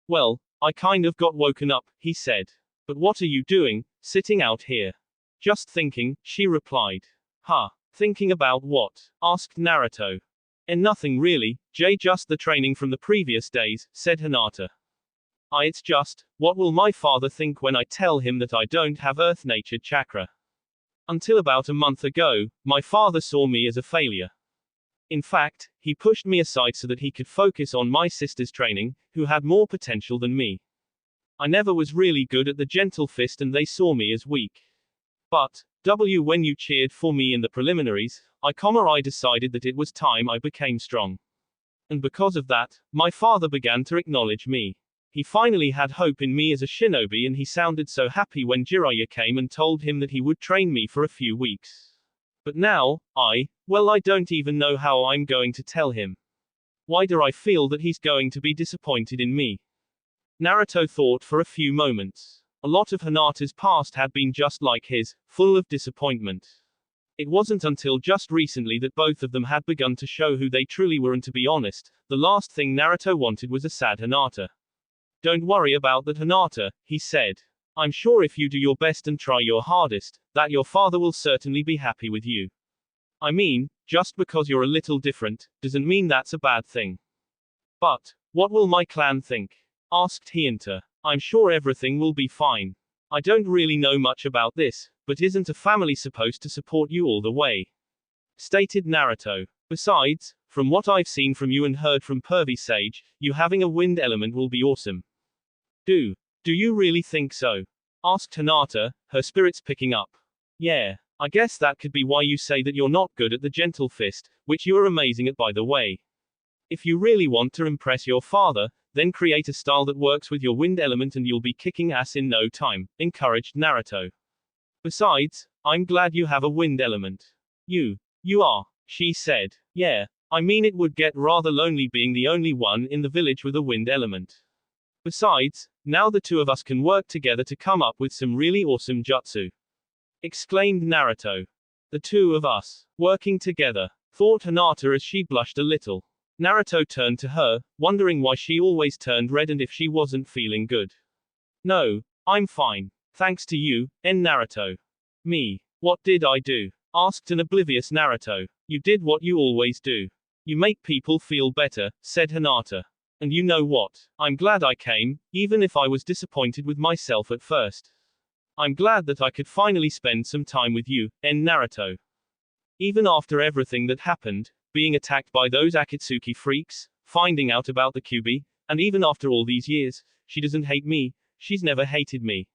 Well, I kind of got woken up, he said. But what are you doing, sitting out here? Just thinking, she replied. Huh. Thinking about what? Asked Naruto. Nothing really, just the training from the previous days, said Hinata. It's just, what will my father think when I tell him that I don't have earth-natured chakra? Until about a month ago, my father saw me as a failure. In fact, he pushed me aside so that he could focus on my sister's training, who had more potential than me. I never was really good at the gentle fist and they saw me as weak. But, when you cheered for me in the preliminaries, I decided that it was time I became strong. And because of that, my father began to acknowledge me. He finally had hope in me as a shinobi and he sounded so happy when Jiraiya came and told him that he would train me for a few weeks. But now, I don't even know how I'm going to tell him. Why do I feel that he's going to be disappointed in me? Naruto thought for a few moments. A lot of Hinata's past had been just like his, full of disappointment. It wasn't until just recently that both of them had begun to show who they truly were, and to be honest, the last thing Naruto wanted was a sad Hinata. Don't worry about that, Hinata, he said. I'm sure if you do your best and try your hardest, that your father will certainly be happy with you. I mean, just because you're a little different, doesn't mean that's a bad thing. But, what will my clan think? Asked Hinata. I'm sure everything will be fine. I don't really know much about this, but isn't a family supposed to support you all the way? Stated Naruto. Besides, from what I've seen from you and heard from Pervy Sage, you having a wind element will be awesome. Do you really think so? Asked Hinata, her spirits picking up. Yeah, I guess that could be why you say that you're not good at the gentle fist, which you are amazing at, by the way. If you really want to impress your father, then create a style that works with your wind element and you'll be kicking ass in no time, encouraged Naruto. Besides, I'm glad you have a wind element. You are, she said. Yeah, I mean it would get rather lonely being the only one in the village with a wind element. Besides, now the two of us can work together to come up with some really awesome jutsu. Exclaimed Naruto. The two of us, working together, thought Hinata as she blushed a little. Naruto turned to her, wondering why she always turned red and if she wasn't feeling good. No, I'm fine. Thanks to you, Naruto. Me. What did I do? Asked an oblivious Naruto. You did what you always do. You make people feel better, said Hinata. And you know what? I'm glad I came, even if I was disappointed with myself at first. I'm glad that I could finally spend some time with you, Naruto. Even after everything that happened, being attacked by those Akatsuki freaks, finding out about the Kyuubi, and even after all these years, she doesn't hate me, she's never hated me.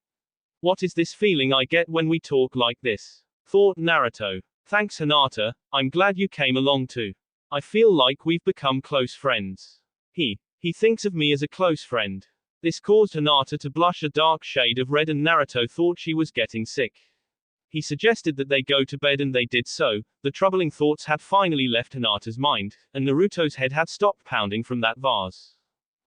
What is this feeling I get when we talk like this? Thought Naruto. Thanks Hinata, I'm glad you came along too. I feel like we've become close friends. He thinks of me as a close friend. This caused Hinata to blush a dark shade of red and Naruto thought she was getting sick. He suggested that they go to bed and they did so. The troubling thoughts had finally left Hinata's mind, and Naruto's head had stopped pounding from that vase.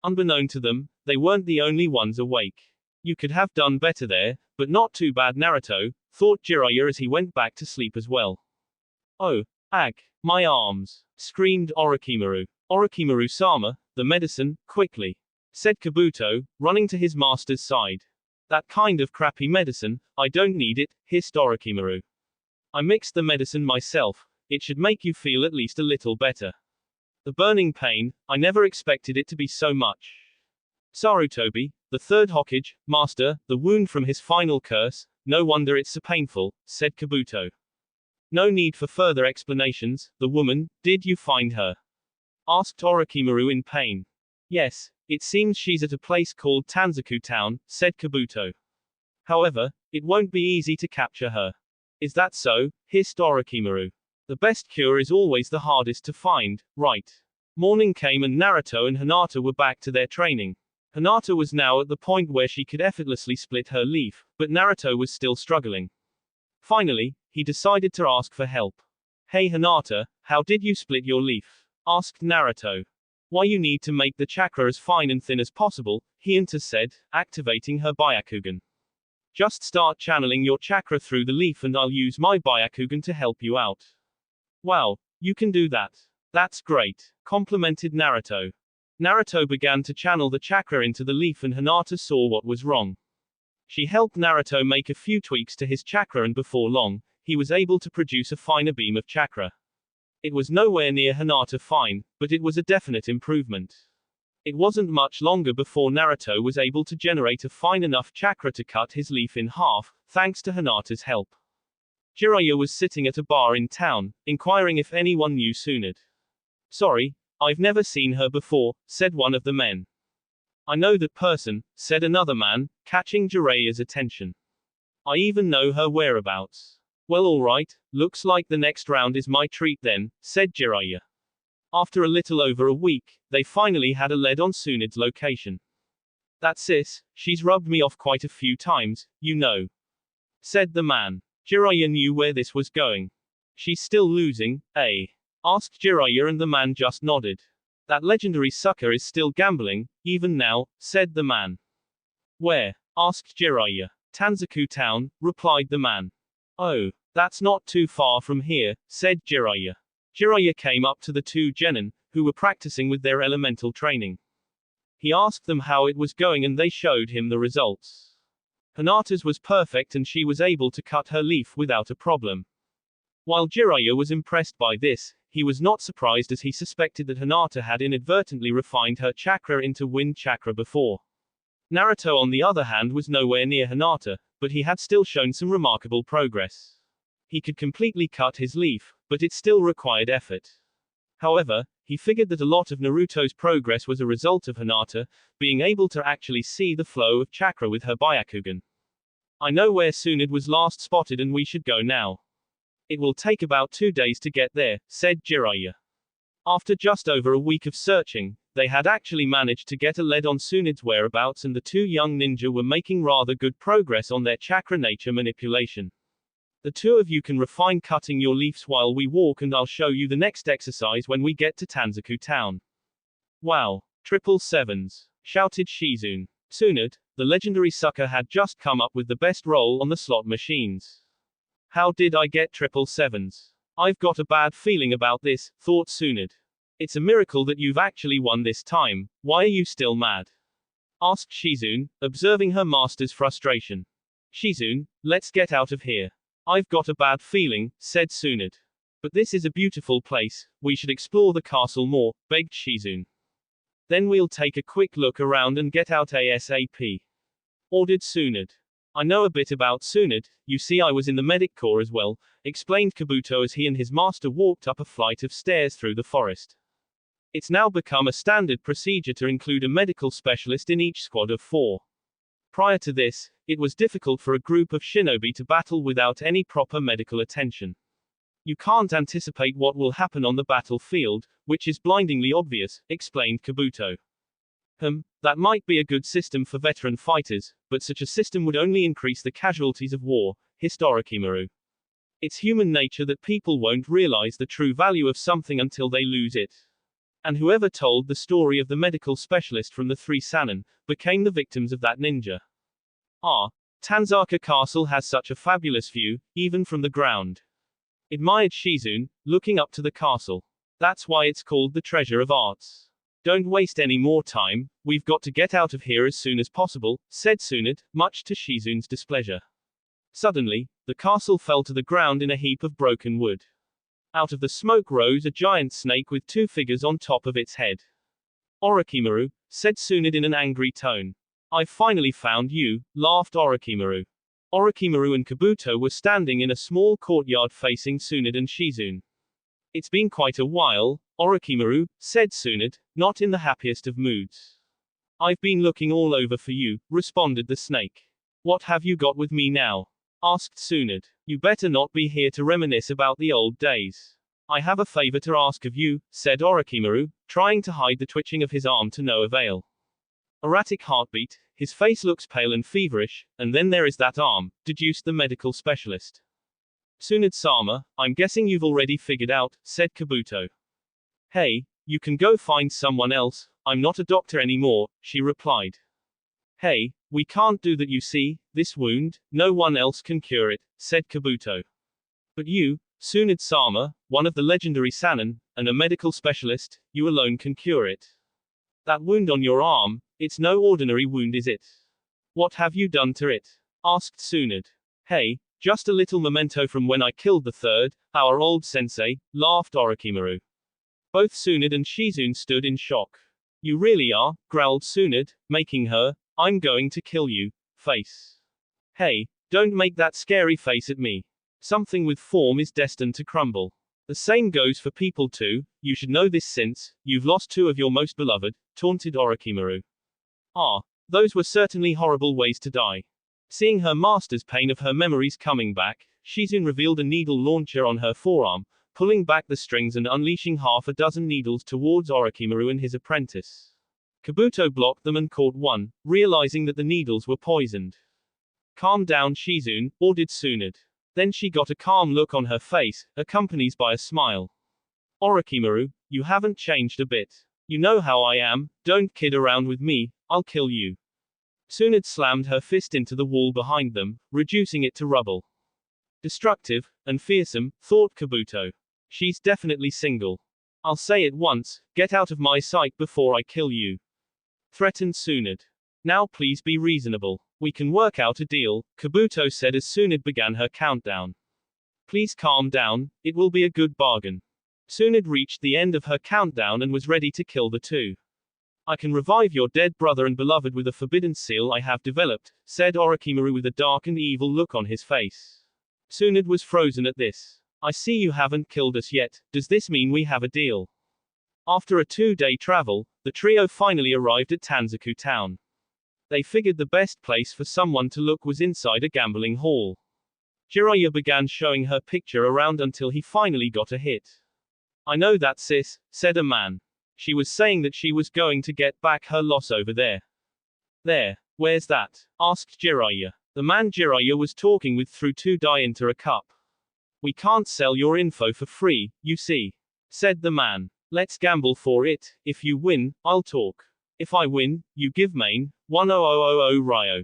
Unbeknown to them, they weren't the only ones awake. You could have done better there, but not too bad Naruto, thought Jiraiya as he went back to sleep as well. Oh, my arms, screamed Orochimaru. Orochimaru-sama, the medicine, quickly, said Kabuto, running to his master's side. That kind of crappy medicine, I don't need it, hissed Orochimaru. I mixed the medicine myself, it should make you feel at least a little better. The burning pain, I never expected it to be so much. Sarutobi, the third Hokage, master, the wound from his final curse, no wonder it's so painful, said Kabuto. No need for further explanations, the woman, did you find her? Asked Orochimaru in pain. Yes, it seems she's at a place called Tanzaku Town, said Kabuto. However, it won't be easy to capture her. Is that so? Hissed Orochimaru. The best cure is always the hardest to find, right? Morning came and Naruto and Hinata were back to their training. Hinata was now at the point where she could effortlessly split her leaf, but Naruto was still struggling. Finally, he decided to ask for help. Hey Hinata, how did you split your leaf? Asked Naruto. Why you need to make the chakra as fine and thin as possible, Hinata said, activating her Byakugan. Just start channeling your chakra through the leaf and I'll use my Byakugan to help you out. Wow, you can do that. That's great, complimented Naruto. Naruto began to channel the chakra into the leaf and Hinata saw what was wrong. She helped Naruto make a few tweaks to his chakra and before long, he was able to produce a finer beam of chakra. It was nowhere near Hinata fine, but it was a definite improvement. It wasn't much longer before Naruto was able to generate a fine enough chakra to cut his leaf in half, thanks to Hinata's help. Jiraiya was sitting at a bar in town, inquiring if anyone knew Tsunade. Sorry, I've never seen her before, said one of the men. I know that person, said another man, catching Jiraiya's attention. I even know her whereabouts. Well alright, looks like the next round is my treat then, said Jiraiya. After a little over a week, they finally had a lead on Tsunade's location. That sis, she's rubbed me off quite a few times, you know. Said the man. Jiraiya knew where this was going. She's still losing, eh? Asked Jiraiya and the man just nodded. That legendary sucker is still gambling, even now, said the man. Where? Asked Jiraiya. Tanzaku town, replied the man. Oh, that's not too far from here, said Jiraiya. Jiraiya came up to the two genin, who were practicing with their elemental training. He asked them how it was going and they showed him the results. Hinata's was perfect and she was able to cut her leaf without a problem. While Jiraiya was impressed by this, he was not surprised as he suspected that Hinata had inadvertently refined her chakra into wind chakra before. Naruto on the other hand was nowhere near Hinata, but he had still shown some remarkable progress. He could completely cut his leaf, but it still required effort. However, he figured that a lot of Naruto's progress was a result of Hinata being able to actually see the flow of chakra with her Byakugan. I know where Tsunade was last spotted and we should go now. It will take about 2 days to get there, said Jiraiya. After just over a week of searching, they had actually managed to get a lead on Tsunade's whereabouts and the two young ninja were making rather good progress on their chakra nature manipulation. The two of you can refine cutting your leaves while we walk and I'll show you the next exercise when we get to Tanzaku town. Wow. Triple sevens, shouted Shizune. Tsunade, the legendary sucker had just come up with the best roll on the slot machines. How did I get triple sevens? I've got a bad feeling about this, thought Tsunade. It's a miracle that you've actually won this time, why are you still mad? Asked Shizune, observing her master's frustration. Shizune, let's get out of here. I've got a bad feeling, said Tsunade. But this is a beautiful place, we should explore the castle more, begged Shizune. Then we'll take a quick look around and get out ASAP. Ordered Tsunade. I know a bit about Tsunade, you see I was in the medic corps as well, explained Kabuto as he and his master walked up a flight of stairs through the forest. It's now become a standard procedure to include a medical specialist in each squad of 4. Prior to this, it was difficult for a group of shinobi to battle without any proper medical attention. You can't anticipate what will happen on the battlefield, which is blindingly obvious, explained Kabuto. That might be a good system for veteran fighters, but such a system would only increase the casualties of war, hissed Orochimaru. It's human nature that people won't realize the true value of something until they lose it. And whoever told the story of the medical specialist from the 3 Sannin, became the victims of that ninja. Tanzaku Castle has such a fabulous view, even from the ground. Admired Shizune, looking up to the castle. That's why it's called the Treasure of Arts. Don't waste any more time, we've got to get out of here as soon as possible, said Tsunade, much to Shizune's displeasure. Suddenly, the castle fell to the ground in a heap of broken wood. Out of the smoke rose a giant snake with 2 figures on top of its head. Orochimaru, said Tsunade in an angry tone. I've finally found you, laughed Orochimaru. Orochimaru and Kabuto were standing in a small courtyard facing Tsunade and Shizune. It's been quite a while, Orochimaru, said Tsunade, not in the happiest of moods. I've been looking all over for you, responded the snake. What have you got with me now? asked Tsunade. You better not be here to reminisce about the old days. I have a favor to ask of you, said Orochimaru, trying to hide the twitching of his arm to no avail. Erratic heartbeat, his face looks pale and feverish, and then there is that arm, deduced the medical specialist. Tsunade-sama, I'm guessing you've already figured out, said Kabuto. Hey, you can go find someone else, I'm not a doctor anymore, she replied. Hey, we can't do that, you see, this wound, no one else can cure it, said Kabuto. But you, Tsunade-sama, one of the legendary Sannin, and a medical specialist, you alone can cure it. That wound on your arm, it's no ordinary wound, is it? What have you done to it? Asked Tsunade. Hey, just a little memento from when I killed the third, our old sensei, laughed Orochimaru. Both Tsunade and Shizune stood in shock. You really are, growled Tsunade, making her, I'm going to kill you, face. Hey, don't make that scary face at me. Something with form is destined to crumble. The same goes for people too, you should know this since, you've lost two of your most beloved, taunted Orochimaru. Ah, those were certainly horrible ways to die. Seeing her master's pain of her memories coming back, Shizune revealed a needle launcher on her forearm, pulling back the strings and unleashing half a dozen needles towards Orochimaru and his apprentice. Kabuto blocked them and caught one, realizing that the needles were poisoned. Calm down, Shizune, ordered Tsunade. Then she got a calm look on her face, accompanied by a smile. Orochimaru, you haven't changed a bit. You know how I am, don't kid around with me, I'll kill you. Tsunade slammed her fist into the wall behind them, reducing it to rubble. Destructive, and fearsome, thought Kabuto. She's definitely single. I'll say it once, get out of my sight before I kill you. Threatened Tsunade. Now please be reasonable. We can work out a deal, Kabuto said as Tsunade began her countdown. Please calm down, it will be a good bargain. Tsunade reached the end of her countdown and was ready to kill the two. I can revive your dead brother and beloved with a forbidden seal I have developed, said Orochimaru with a dark and evil look on his face. Tsunade was frozen at this. I see you haven't killed us yet, does this mean we have a deal? After a 2-day travel, the trio finally arrived at Tanzaku town. They figured the best place for someone to look was inside a gambling hall. Jiraiya began showing her picture around until he finally got a hit. I know that, sis, said a man. She was saying that she was going to get back her loss over there. There, where's that? Asked Jiraiya. The man Jiraiya was talking with threw 2 die into a cup. We can't sell your info for free, you see, said the man. Let's gamble for it, if you win, I'll talk. If I win, you give main, 10000 Ryo.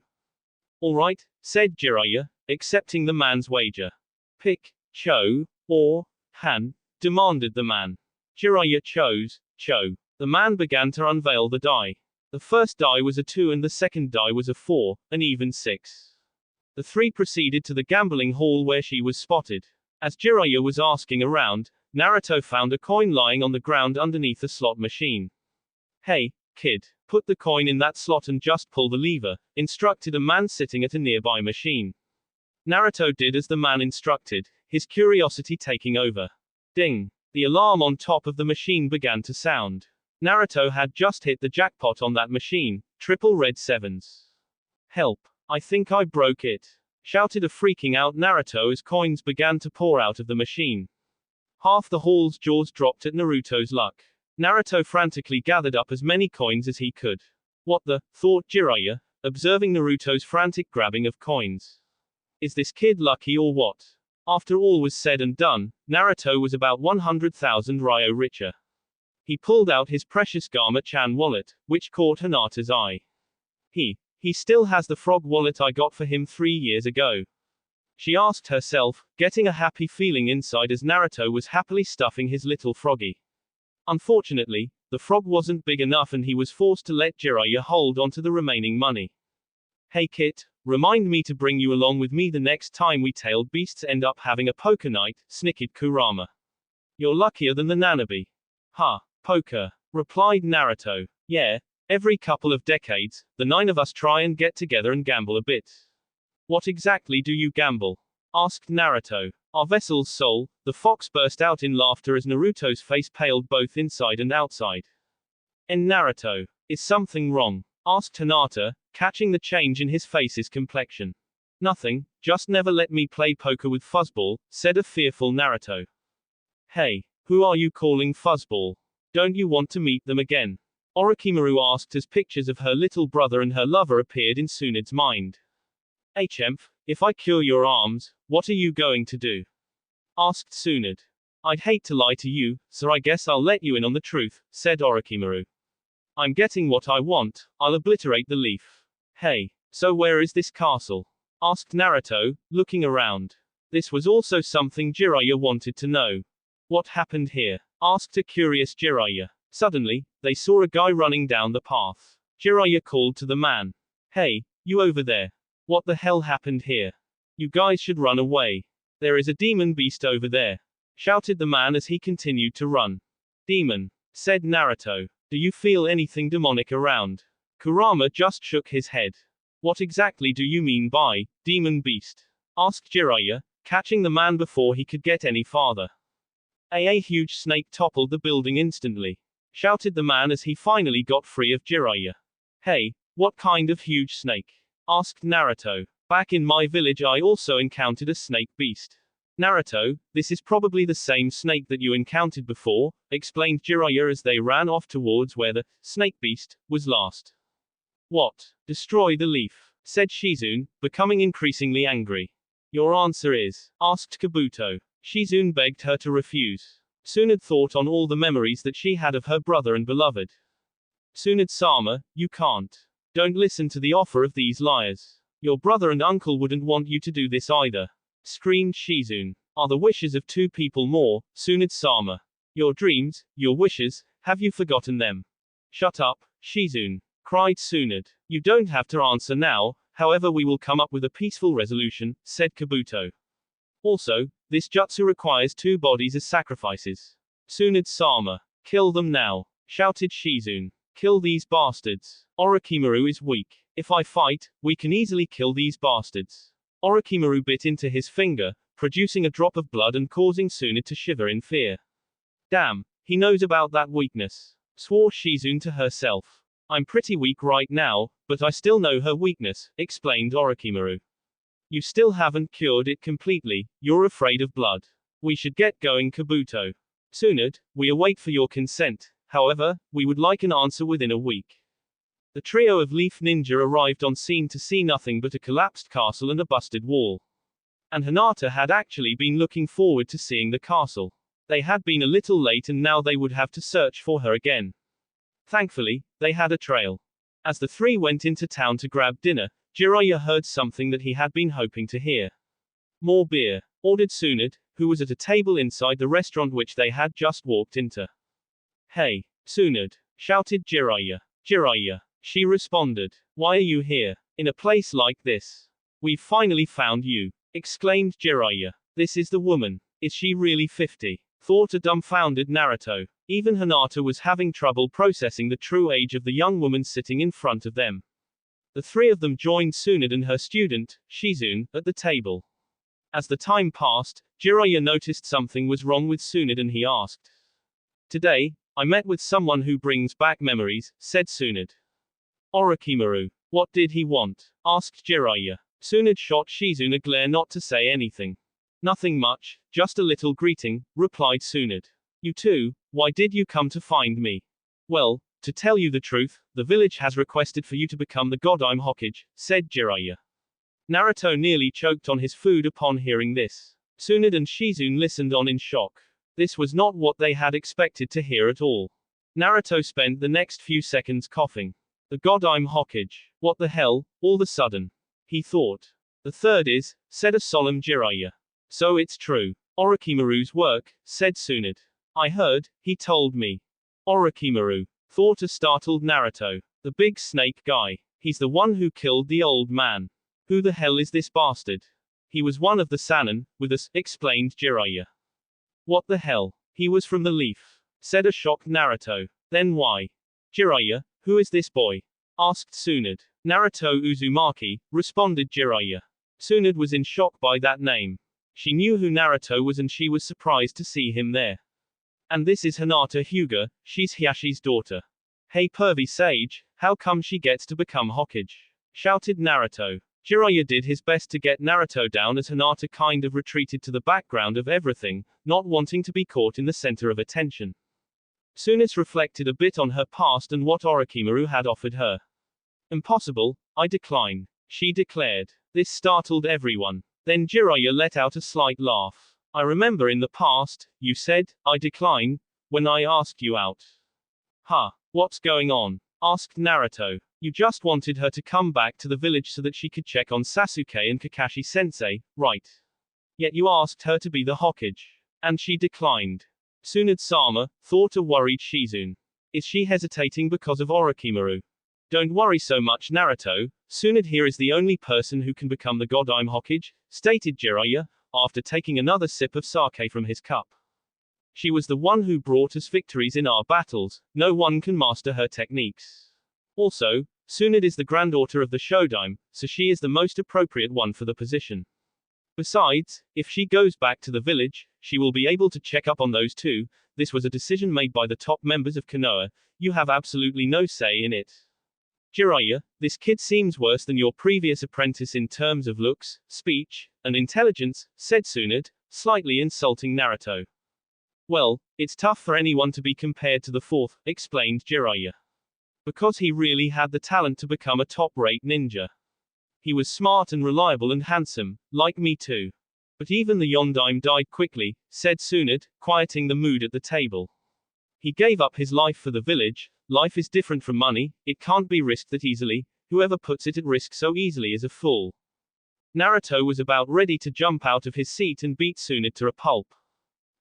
Alright, said Jiraiya, accepting the man's wager. Pick, Cho, or, Han, demanded the man. Jiraiya chose, Cho. The man began to unveil the die. The first die was a 2 and the second die was a 4, an even 6. The 3 proceeded to the gambling hall where she was spotted. As Jiraiya was asking around, Naruto found a coin lying on the ground underneath a slot machine. Hey, kid, put the coin in that slot and just pull the lever, instructed a man sitting at a nearby machine. Naruto did as the man instructed, his curiosity taking over. Ding! The alarm on top of the machine began to sound. Naruto had just hit the jackpot on that machine, triple red 7s. Help! I think I broke it, shouted a freaking out Naruto as coins began to pour out of the machine. Half the hall's jaws dropped at Naruto's luck. Naruto frantically gathered up as many coins as he could. What the, thought Jiraiya, observing Naruto's frantic grabbing of coins. Is this kid lucky or what? After all was said and done, Naruto was about 100,000 Ryo richer. He pulled out his precious Gama-chan wallet, which caught Hinata's eye. He still has the frog wallet I got for him 3 years ago. She asked herself, getting a happy feeling inside as Naruto was happily stuffing his little froggy. Unfortunately, the frog wasn't big enough and he was forced to let Jiraiya hold onto the remaining money. Hey Kit, remind me to bring you along with me the next time we tailed beasts end up having a poker night, snickered Kurama. You're luckier than the Nanabe. Ha, poker, replied Naruto. Yeah, every couple of decades, the 9 of us try and get together and gamble a bit. What exactly do you gamble? Asked Naruto. Our vessel's soul. The fox burst out in laughter as Naruto's face paled both inside and outside. And Naruto, is something wrong? Asked Hinata, catching the change in his face's complexion. Nothing, just never let me play poker with Fuzzball, said a fearful Naruto. Hey, who are you calling Fuzzball? Don't you want to meet them again? Orochimaru asked as pictures of her little brother and her lover appeared in Tsunade's mind. HMF, if I cure your arms, what are you going to do? Asked Tsunade. I'd hate to lie to you, so I guess I'll let you in on the truth, said Orochimaru. I'm getting what I want, I'll obliterate the leaf. Hey, so where is this castle? Asked Naruto, looking around. This was also something Jiraiya wanted to know. What happened here? Asked a curious Jiraiya. Suddenly, they saw a guy running down the path. Jiraiya called to the man. Hey, you over there. What the hell happened here? You guys should run away. There is a demon beast over there. Shouted the man as he continued to run. Demon, said Naruto. Do you feel anything demonic around? Kurama just shook his head. What exactly do you mean by demon beast? Asked Jiraiya, catching the man before he could get any farther. A huge snake toppled the building instantly. Shouted the man as he finally got free of Jiraiya. Hey, what kind of huge snake? Asked Naruto. Back in my village I also encountered a snake beast. Naruto, this is probably the same snake that you encountered before, explained Jiraiya as they ran off towards where the snake beast was last. What? Destroy the leaf, said Shizune, becoming increasingly angry. Your answer is? Asked Kabuto. Shizune begged her to refuse. Tsunade thought on all the memories that she had of her brother and beloved. Tsunade-sama, you can't. Don't listen to the offer of these liars. Your brother and uncle wouldn't want you to do this either. Screamed Shizune. Are the wishes of two people more, Tsunade-sama? Your dreams, your wishes, have you forgotten them? Shut up, Shizune, cried Tsunade. You don't have to answer now, however we will come up with a peaceful resolution, said Kabuto. Also, this jutsu requires 2 bodies as sacrifices. Tsunade-sama, kill them now, shouted Shizune. Kill these bastards. Orochimaru is weak. If I fight, we can easily kill these bastards. Orochimaru bit into his finger, producing a drop of blood and causing Tsunade to shiver in fear. Damn, he knows about that weakness, swore Shizune to herself. I'm pretty weak right now, but I still know her weakness, explained Orochimaru. You still haven't cured it completely, you're afraid of blood. We should get going, Kabuto. Tsunade, we await for your consent, however, we would like an answer within a week. The trio of Leaf Ninja arrived on scene to see nothing but a collapsed castle and a busted wall. And Hinata had actually been looking forward to seeing the castle. They had been a little late and now they would have to search for her again. Thankfully, they had a trail. As the 3 went into town to grab dinner, Jiraiya heard something that he had been hoping to hear. More beer, ordered Tsunade, who was at a table inside the restaurant which they had just walked into. Hey, Tsunade, shouted Jiraiya. Jiraiya, she responded. Why are you here, in a place like this? We've finally found you, exclaimed Jiraiya. This is the woman. Is she really 50? Thought a dumbfounded Naruto. Even Hinata was having trouble processing the true age of the young woman sitting in front of them. The 3 of them joined Tsunade and her student, Shizune, at the table. As the time passed, Jiraiya noticed something was wrong with Tsunade and he asked. Today, I met with someone who brings back memories, said Tsunade. Orochimaru. What did he want? Asked Jiraiya. Tsunade shot Shizune a glare not to say anything. Nothing much, just a little greeting, replied Tsunade. You too, why did you come to find me? Well, to tell you the truth, the village has requested for you to become the Godime Hokage, said Jiraiya. Naruto nearly choked on his food upon hearing this. Tsunade and Shizune listened on in shock. This was not what they had expected to hear at all. Naruto spent the next few seconds coughing. The Godime Hokage. What the hell, all of a sudden? He thought. The third is, said a solemn Jiraiya. So it's true. Orochimaru's work, said Tsunade. I heard, he told me. Orochimaru. Thought a startled Naruto. The big snake guy. He's the one who killed the old man. Who the hell is this bastard? He was one of the Sannin, with us, explained Jiraiya. What the hell? He was from the Leaf, said a shocked Naruto. Then why? Jiraiya, who is this boy? Asked Tsunade. Naruto Uzumaki, responded Jiraiya. Tsunade was in shock by that name. She knew who Naruto was and she was surprised to see him there. And this is Hinata Hyuga, she's Hyashi's daughter. Hey pervy sage, how come she gets to become Hokage? Shouted Naruto. Jiraiya did his best to get Naruto down as Hinata kind of retreated to the background of everything, not wanting to be caught in the center of attention. Tsunade reflected a bit on her past and what Orochimaru had offered her. Impossible, I decline, she declared. This startled everyone. Then Jiraiya let out a slight laugh. I remember in the past, you said, I decline, when I asked you out. Huh, what's going on? Asked Naruto. You just wanted her to come back to the village so that she could check on Sasuke and Kakashi-sensei, right? Yet you asked her to be the Hokage. And she declined. Tsunade-sama, thought a worried Shizune. Is she hesitating because of Orochimaru? Don't worry so much, Naruto. Tsunade here is the only person who can become the god I'm Hokage, stated Jiraiya, after taking another sip of sake from his cup. She was the one who brought us victories in our battles, no one can master her techniques. Also, Tsunade is the granddaughter of the Shodaime, so she is the most appropriate one for the position. Besides, if she goes back to the village, she will be able to check up on those two. This was a decision made by the top members of Konoha, you have absolutely no say in it. Jiraiya, this kid seems worse than your previous apprentice in terms of looks, speech, and intelligence, said Tsunade, slightly insulting Naruto. Well, it's tough for anyone to be compared to the fourth, explained Jiraiya. Because he really had the talent to become a top-rate ninja. He was smart and reliable and handsome, like me too. But even the Yondaime died quickly, said Tsunade, quieting the mood at the table. He gave up his life for the village. Life is different from money, it can't be risked that easily, whoever puts it at risk so easily is a fool. Naruto was about ready to jump out of his seat and beat Tsunade to a pulp.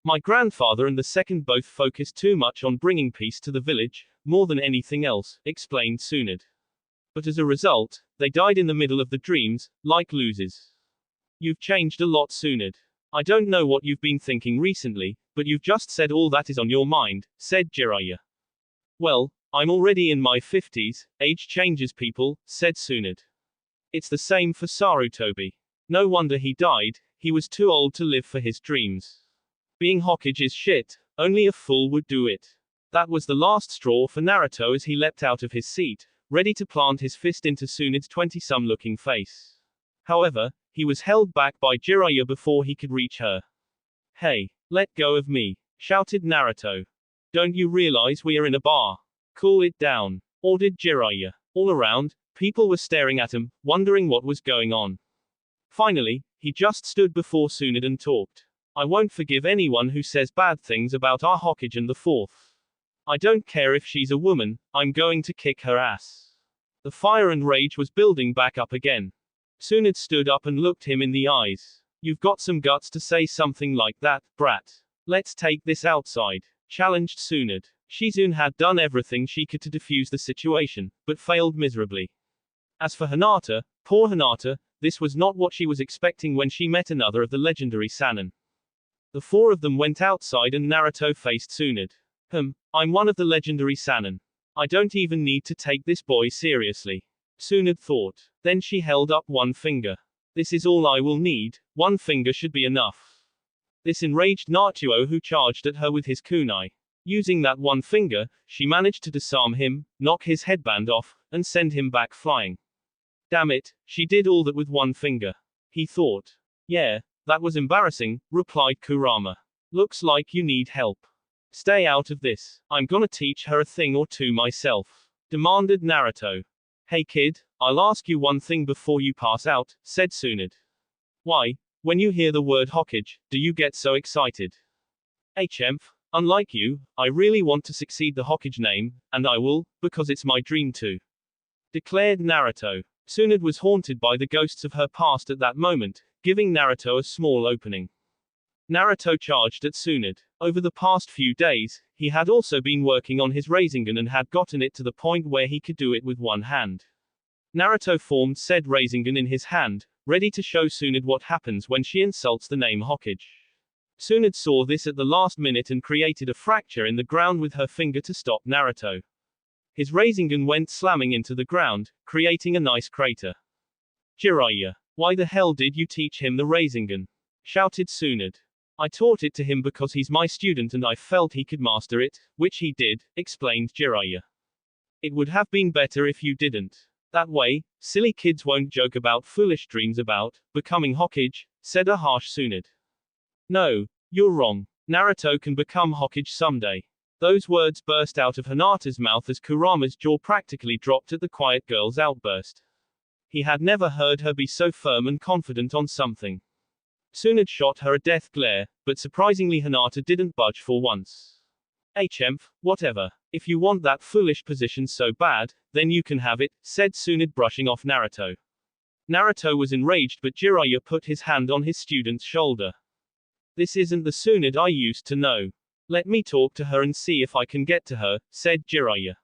My grandfather and the second both focused too much on bringing peace to the village, more than anything else, explained Tsunade. But as a result, they died in the middle of the dreams, like losers. You've changed a lot, Tsunade. I don't know what you've been thinking recently, but you've just said all that is on your mind, said Jiraiya. Well, I'm already in my 50s, age changes people, said Tsunade. It's the same for Sarutobi. No wonder he died, he was too old to live for his dreams. Being Hokage is shit, only a fool would do it. That was the last straw for Naruto as he leapt out of his seat, ready to plant his fist into Tsunade's 20-some looking face. However, he was held back by Jiraiya before he could reach her. Hey, let go of me, shouted Naruto. Don't you realize we are in a bar? Cool it down, ordered Jiraiya. All around, people were staring at him, wondering what was going on. Finally, he just stood before Tsunade and talked. I won't forgive anyone who says bad things about our Hokage and the fourth. I don't care if she's a woman, I'm going to kick her ass. The fire and rage was building back up again. Tsunade stood up and looked him in the eyes. You've got some guts to say something like that, brat. Let's take this outside, challenged Tsunade. Shizune had done everything she could to defuse the situation, but failed miserably. As for Hinata, poor Hinata, this was not what she was expecting when she met another of the legendary Sannin. The four of them went outside and Naruto faced Tsunade. I'm one of the legendary Sannin. I don't even need to take this boy seriously. Tsunade thought. Then she held up one finger. This is all I will need, one finger should be enough. This enraged Naruto who charged at her with his kunai. Using that one finger, she managed to disarm him, knock his headband off, and send him back flying. Damn it, she did all that with one finger. He thought. Yeah, that was embarrassing, replied Kurama. Looks like you need help. Stay out of this. I'm gonna teach her a thing or two myself, demanded Naruto. Hey kid, I'll ask you one thing before you pass out, said Tsunade. Why, when you hear the word Hokage, do you get so excited? Unlike you, I really want to succeed the Hokage name, and I will, because it's my dream to. Declared Naruto. Tsunade was haunted by the ghosts of her past at that moment, giving Naruto a small opening. Naruto charged at Tsunade. Over the past few days, he had also been working on his Rasengan and had gotten it to the point where he could do it with one hand. Naruto formed said Rasengan in his hand, ready to show Tsunade what happens when she insults the name Hokage. Tsunade saw this at the last minute and created a fracture in the ground with her finger to stop Naruto. His Rasengan went slamming into the ground, creating a nice crater. Jiraiya, why the hell did you teach him the Rasengan? Shouted Tsunade. I taught it to him because he's my student and I felt he could master it, which he did, explained Jiraiya. It would have been better if you didn't. That way, silly kids won't joke about foolish dreams about becoming Hokage, said a harsh Tsunade. No, you're wrong. Naruto can become Hokage someday. Those words burst out of Hinata's mouth as Kurama's jaw practically dropped at the quiet girl's outburst. He had never heard her be so firm and confident on something. Tsunade shot her a death glare, but surprisingly Hinata didn't budge for once. Whatever. If you want that foolish position so bad, then you can have it, said Tsunade brushing off Naruto. Naruto was enraged but Jiraiya put his hand on his student's shoulder. This isn't the Tsunade I used to know. Let me talk to her and see if I can get to her, said Jiraiya.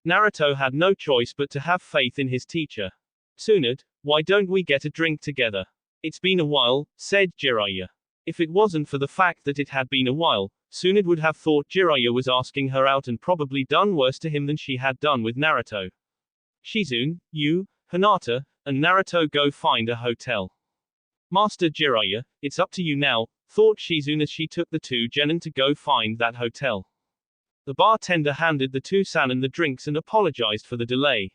Naruto had no choice but to have faith in his teacher. Tsunade, why don't we get a drink together? It's been a while, said Jiraiya. If it wasn't for the fact that it had been a while, Tsunade would have thought Jiraiya was asking her out and probably done worse to him than she had done with Naruto. Shizune, you, Hinata, and Naruto go find a hotel. Master Jiraiya, it's up to you now, thought Shizune as she took the two genin to go find that hotel. The bartender handed the two Sannin the drinks and apologized for the delay.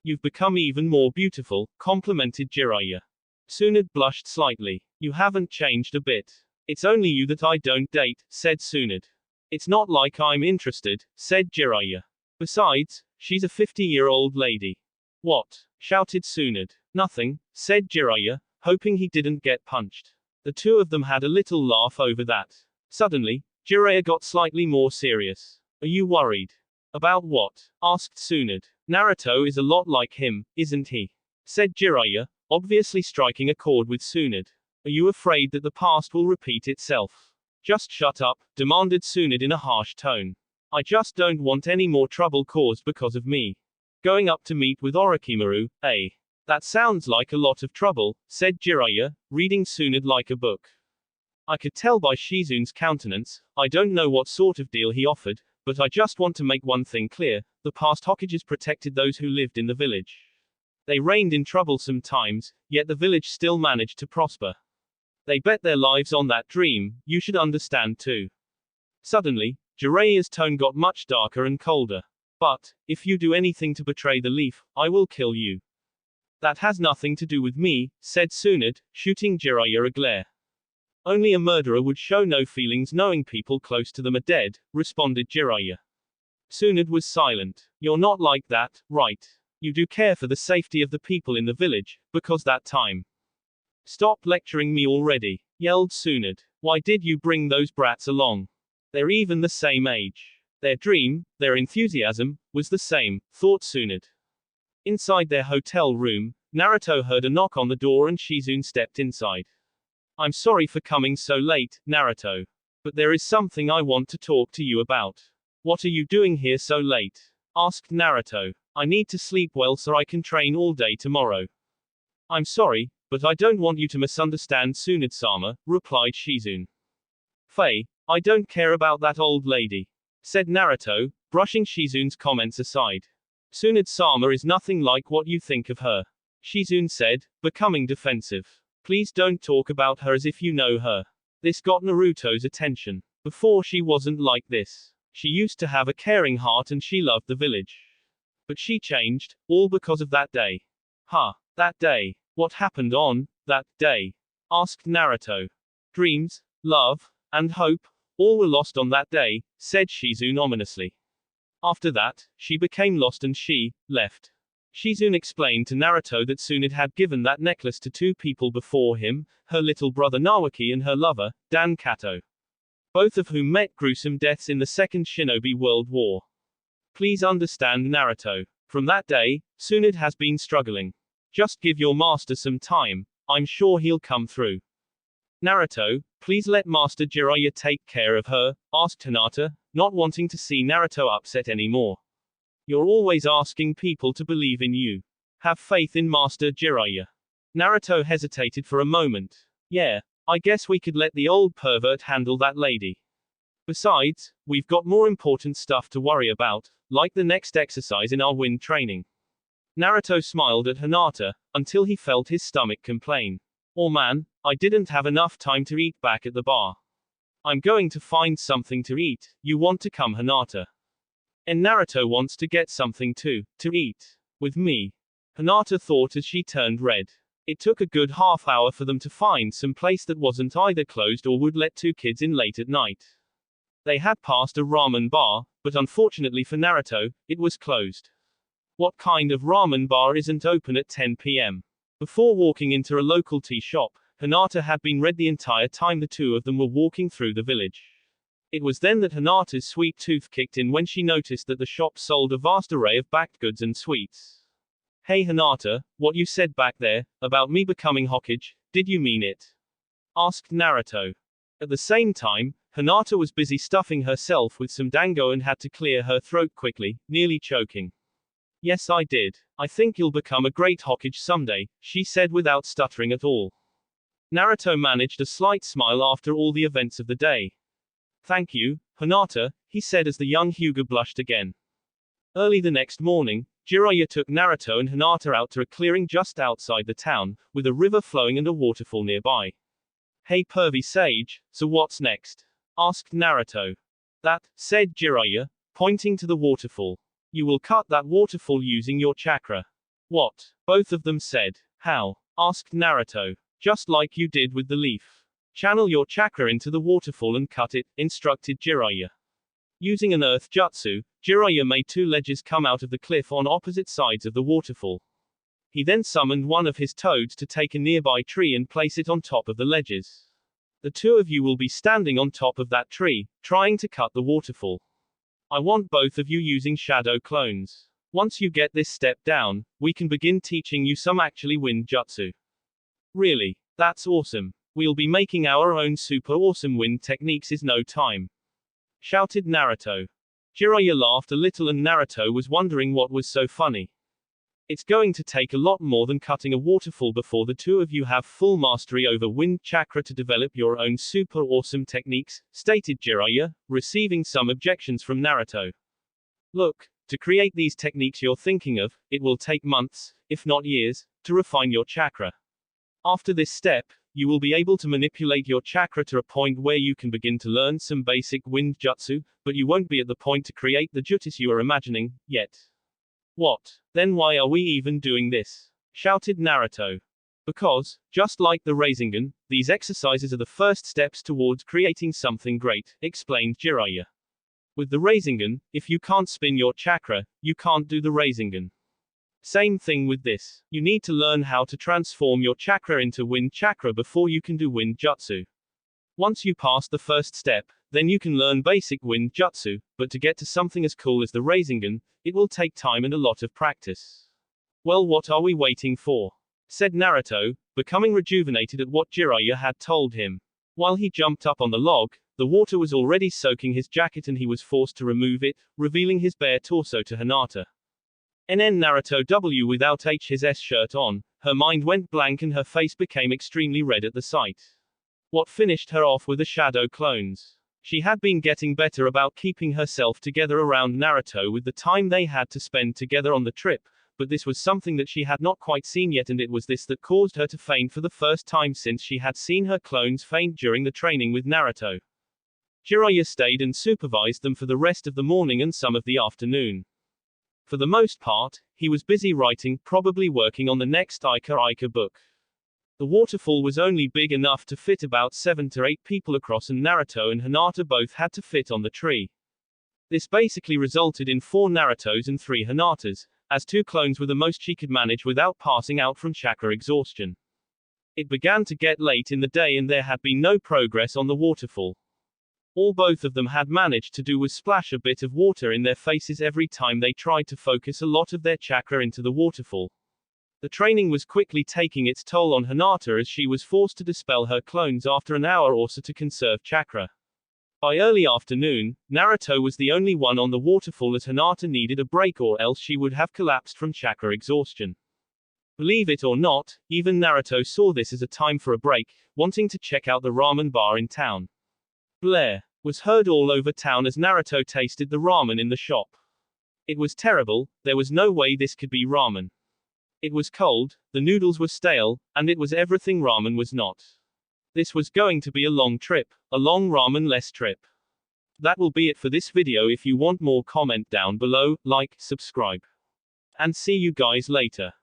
You've become even more beautiful, complimented Jiraiya. Tsunade blushed slightly. You haven't changed a bit. It's only you that I don't date, said Tsunade. It's not like I'm interested, said Jiraiya. Besides, she's a 50-year-old lady. What? Shouted Tsunade. Nothing, said Jiraiya, hoping he didn't get punched. The two of them had a little laugh over that. Suddenly, Jiraiya got slightly more serious. Are you worried? About what? Asked Tsunade. Naruto is a lot like him, isn't he? Said Jiraiya, obviously striking a chord with Tsunade. Are you afraid that the past will repeat itself? Just shut up, demanded Tsunade in a harsh tone. I just don't want any more trouble caused because of me. Going up to meet with Orochimaru, eh? That sounds like a lot of trouble, said Jiraiya, reading Tsunade like a book. I could tell by Shizune's countenance. I don't know what sort of deal he offered, but I just want to make one thing clear. The past Hokages protected those who lived in the village. They reigned in troublesome times, yet the village still managed to prosper. They bet their lives on that dream, you should understand too. Suddenly, Jiraiya's tone got much darker and colder. But, if you do anything to betray the leaf, I will kill you. That has nothing to do with me, said Tsunade, shooting Jiraiya a glare. Only a murderer would show no feelings knowing people close to them are dead, responded Jiraiya. Tsunade was silent. You're not like that, right? You do care for the safety of the people in the village, because that time. Stop lecturing me already, yelled Tsunade. Why did you bring those brats along? They're even the same age. Their dream, their enthusiasm, was the same, thought Tsunade. Inside their hotel room, Naruto heard a knock on the door and Shizune stepped inside. I'm sorry for coming so late, Naruto. But there is something I want to talk to you about. What are you doing here so late? Asked Naruto. I need to sleep well so I can train all day tomorrow. I'm sorry, but I don't want you to misunderstand Tsunade-sama, replied Shizune. I don't care about that old lady, said Naruto, brushing Shizune's comments aside. Tsunade-sama is nothing like what you think of her. Shizune said, becoming defensive. Please don't talk about her as if you know her. This got Naruto's attention. Before she wasn't like this. She used to have a caring heart and she loved the village. But she changed, all because of that day. That day. What happened on that day? Asked Naruto. Dreams, love, and hope, all were lost on that day, said Shizune ominously. After that, she became lost and she left. Shizune explained to Naruto that Tsunade had given that necklace to two people before him, her little brother Nawaki and her lover, Dan Kato. Both of whom met gruesome deaths in the Second Shinobi World War. Please understand Naruto. From that day, Tsunade has been struggling. Just give your master some time, I'm sure he'll come through. Naruto, please let Master Jiraiya take care of her, asked Hinata, not wanting to see Naruto upset anymore. You're always asking people to believe in you. Have faith in Master Jiraiya. Naruto hesitated for a moment. Yeah, I guess we could let the old pervert handle that lady. Besides, we've got more important stuff to worry about, like the next exercise in our wind training. Naruto smiled at Hinata, until he felt his stomach complain. Oh man, I didn't have enough time to eat back at the bar. I'm going to find something to eat, you want to come Hinata? And Naruto wants to get something to eat. With me. Hinata thought as she turned red. It took a good half hour for them to find some place that wasn't either closed or would let two kids in late at night. They had passed a ramen bar, but unfortunately for Naruto, it was closed. What kind of ramen bar isn't open at 10 p.m.? Before walking into a local tea shop, Hinata had been red the entire time the two of them were walking through the village. It was then that Hinata's sweet tooth kicked in when she noticed that the shop sold a vast array of baked goods and sweets. Hey Hinata, what you said back there, about me becoming Hokage, did you mean it? Asked Naruto. At the same time, Hinata was busy stuffing herself with some dango and had to clear her throat quickly, nearly choking. Yes I did. I think you'll become a great Hokage someday, she said without stuttering at all. Naruto managed a slight smile after all the events of the day. Thank you, Hinata, he said as the young Hyuga blushed again. Early the next morning, Jiraiya took Naruto and Hinata out to a clearing just outside the town, with a river flowing and a waterfall nearby. Hey pervy sage, so what's next? Asked Naruto. That, said Jiraiya, pointing to the waterfall. You will cut that waterfall using your chakra. What? Both of them said. How? Asked Naruto. Just like you did with the leaf. Channel your chakra into the waterfall and cut it, instructed Jiraiya. Using an earth jutsu, Jiraiya made two ledges come out of the cliff on opposite sides of the waterfall. He then summoned one of his toads to take a nearby tree and place it on top of the ledges. The two of you will be standing on top of that tree, trying to cut the waterfall. I want both of you using shadow clones. Once you get this step down, we can begin teaching you some actually wind jutsu. Really? That's awesome. We'll be making our own super awesome wind techniques in no time. Shouted Naruto. Jiraiya laughed a little and Naruto was wondering what was so funny. It's going to take a lot more than cutting a waterfall before the two of you have full mastery over wind chakra to develop your own super awesome techniques, stated Jiraiya, receiving some objections from Naruto. Look, to create these techniques you're thinking of, it will take months, if not years, to refine your chakra. After this step, you will be able to manipulate your chakra to a point where you can begin to learn some basic wind jutsu, but you won't be at the point to create the jutsu you are imagining, yet. What? Then why are we even doing this? Shouted Naruto. Because, just like the Rasengan, these exercises are the first steps towards creating something great, explained Jiraiya. With the Rasengan, if you can't spin your chakra, you can't do the Rasengan. Same thing with this. You need to learn how to transform your chakra into wind chakra before you can do wind jutsu. Once you pass the first step, then you can learn basic wind jutsu, but to get to something as cool as the Rasengan, it will take time and a lot of practice. Well, what are we waiting for? Said Naruto, becoming rejuvenated at what Jiraiya had told him. While he jumped up on the log, the water was already soaking his jacket and he was forced to remove it, revealing his bare torso to Hinata. Naruto W without his S shirt on, her mind went blank and her face became extremely red at the sight. What finished her off were the shadow clones. She had been getting better about keeping herself together around Naruto with the time they had to spend together on the trip, but this was something that she had not quite seen yet, and it was this that caused her to faint for the first time since she had seen her clones faint during the training with Naruto. Jiraiya stayed and supervised them for the rest of the morning and some of the afternoon. For the most part, he was busy writing, probably working on the next Ika book. The waterfall was only big enough to fit about 7 to 8 people across, and Naruto and Hinata both had to fit on the tree. This basically resulted in 4 Narutos and 3 Hinatas, as 2 clones were the most she could manage without passing out from chakra exhaustion. It began to get late in the day and there had been no progress on the waterfall. All both of them had managed to do was splash a bit of water in their faces every time they tried to focus a lot of their chakra into the waterfall. The training was quickly taking its toll on Hinata as she was forced to dispel her clones after an hour or so to conserve chakra. By early afternoon, Naruto was the only one on the waterfall as Hinata needed a break or else she would have collapsed from chakra exhaustion. Believe it or not, even Naruto saw this as a time for a break, wanting to check out the ramen bar in town. Blair was heard all over town as Naruto tasted the ramen in the shop. It was terrible, there was no way this could be ramen. It was cold, the noodles were stale, and it was everything ramen was not. This was going to be a long trip, a long ramen-less trip. That will be it for this video. If you want more, comment down below, like, subscribe. And see you guys later.